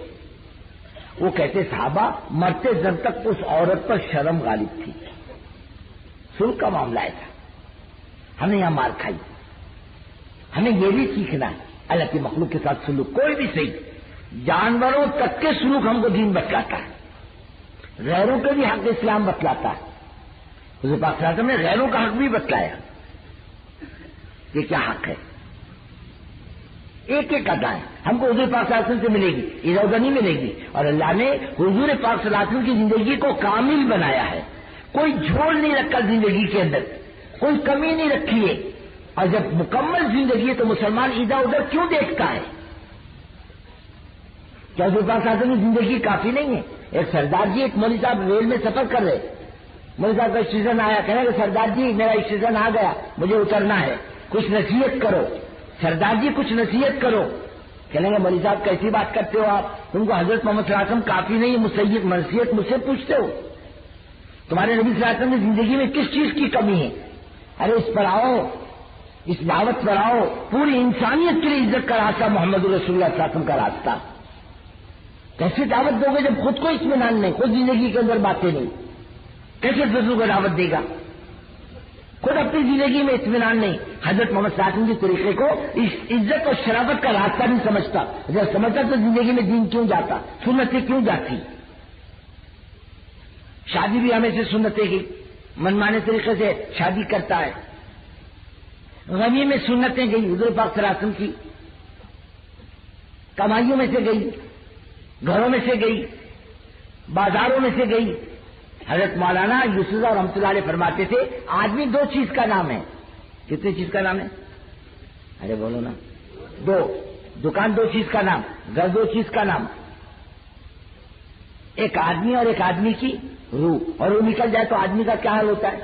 وہ کہتے صحابہ مرتے دم تک اس عورت پر شرم غالب تھی. سلوک کا معاملہ ایسا. ہمیں یہاں مار کھائی. ہمیں یہ بھی سیکھنا ہے اللہ کی مخلوق کے ساتھ سلوک کوئی بھی صحیح. جانوروں تک کے سلوک ہم کو دین بتلاتا ہے، غیروں کے بھی حق اسلام بتلاتا ہے. حضور پاک صلی اللہ علیہ وسلم نے غیروں کا حق بھی بتلایا. یہ کیا حق ہے؟ ایک ایک ادا ہے. ہم کو حضور پاک صلی اللہ علیہ وسلم سے ملے گی، ادھر ادھر نہیں ملے گی. اور اللہ نے حضور پاک صلی اللہ علیہ وسلم کی زندگی کو کامل بنایا ہے. کوئی جھول نہیں رکھا زندگی کے اندر، کوئی کمی نہیں رکھی ہے. اور جب مکمل زندگی ہے تو مسلمان ادھر ادھر کیوں دیکھتا ہے؟ کیا حضور پاک صلی اللہ علیہ وسلم کی زندگی کافی نہیں ہے؟ ایک سردار جی، ایک مولوی صاحب ریل میں سفر کر رہے، مولوی صاحب کا اسٹیشن آیا، کہنے کہ سردار جی میرا اسٹیشن آ گیا، مجھے اترنا ہے، کچھ نصیحت کرو. سردار جی کچھ نصیحت کرو. کہنے گے مولوی صاحب کیسی بات کرتے ہو آپ، تم کو حضرت محمد صلی اللہ علیہ وسلم کافی نہیں ہے، نصیحت مجھ سے پوچھتے ہو؟ تمہارے نبی صلی اللہ علیہ وسلم کی زندگی میں کس چیز کی کمی ہے؟ ارے اس پر آؤ، اس دعوت پر آؤ. پوری انسانیت کے لیے عزت کا راستہ محمد رسول اللہ صلی اللہ علیہ وسلم کا راستہ. کیسے دعوت دو گے جب خود کو اطمینان نہیں، خود زندگی کے اندر باتیں نہیں؟ کیسے دوسروں کو دعوت دے گا؟ خود اپنی زندگی میں اطمینان نہیں. حضرت محمد صلی اللہ علیہ وسلم کے طریقے کو عزت اور شرافت کا راستہ نہیں سمجھتا. جب سمجھتا تو زندگی میں دین کیوں جاتا، سنتیں کیوں جاتی؟ شادی بھی ہمیں سے سنتیں کی، منمانے طریقے سے شادی کرتا ہے. غمی میں سنتیں گئی حضور پاک صلی اللہ علیہ وسلم کی، کمائیوں میں سے گئی، گھروں میں سے گئی، بازاروں میں سے گئی. حضرت مولانا یوسف اور رحمۃ اللہ علیہ فرماتے تھے آدمی دو چیز کا نام ہے. کتنی چیز کا نام ہے؟ ارے بولو نا. دو. دکان دو چیز کا نام، گھر دو چیز کا نام. ایک آدمی اور ایک آدمی کی روح. اور روح نکل جائے تو آدمی کا کیا حال ہوتا ہے؟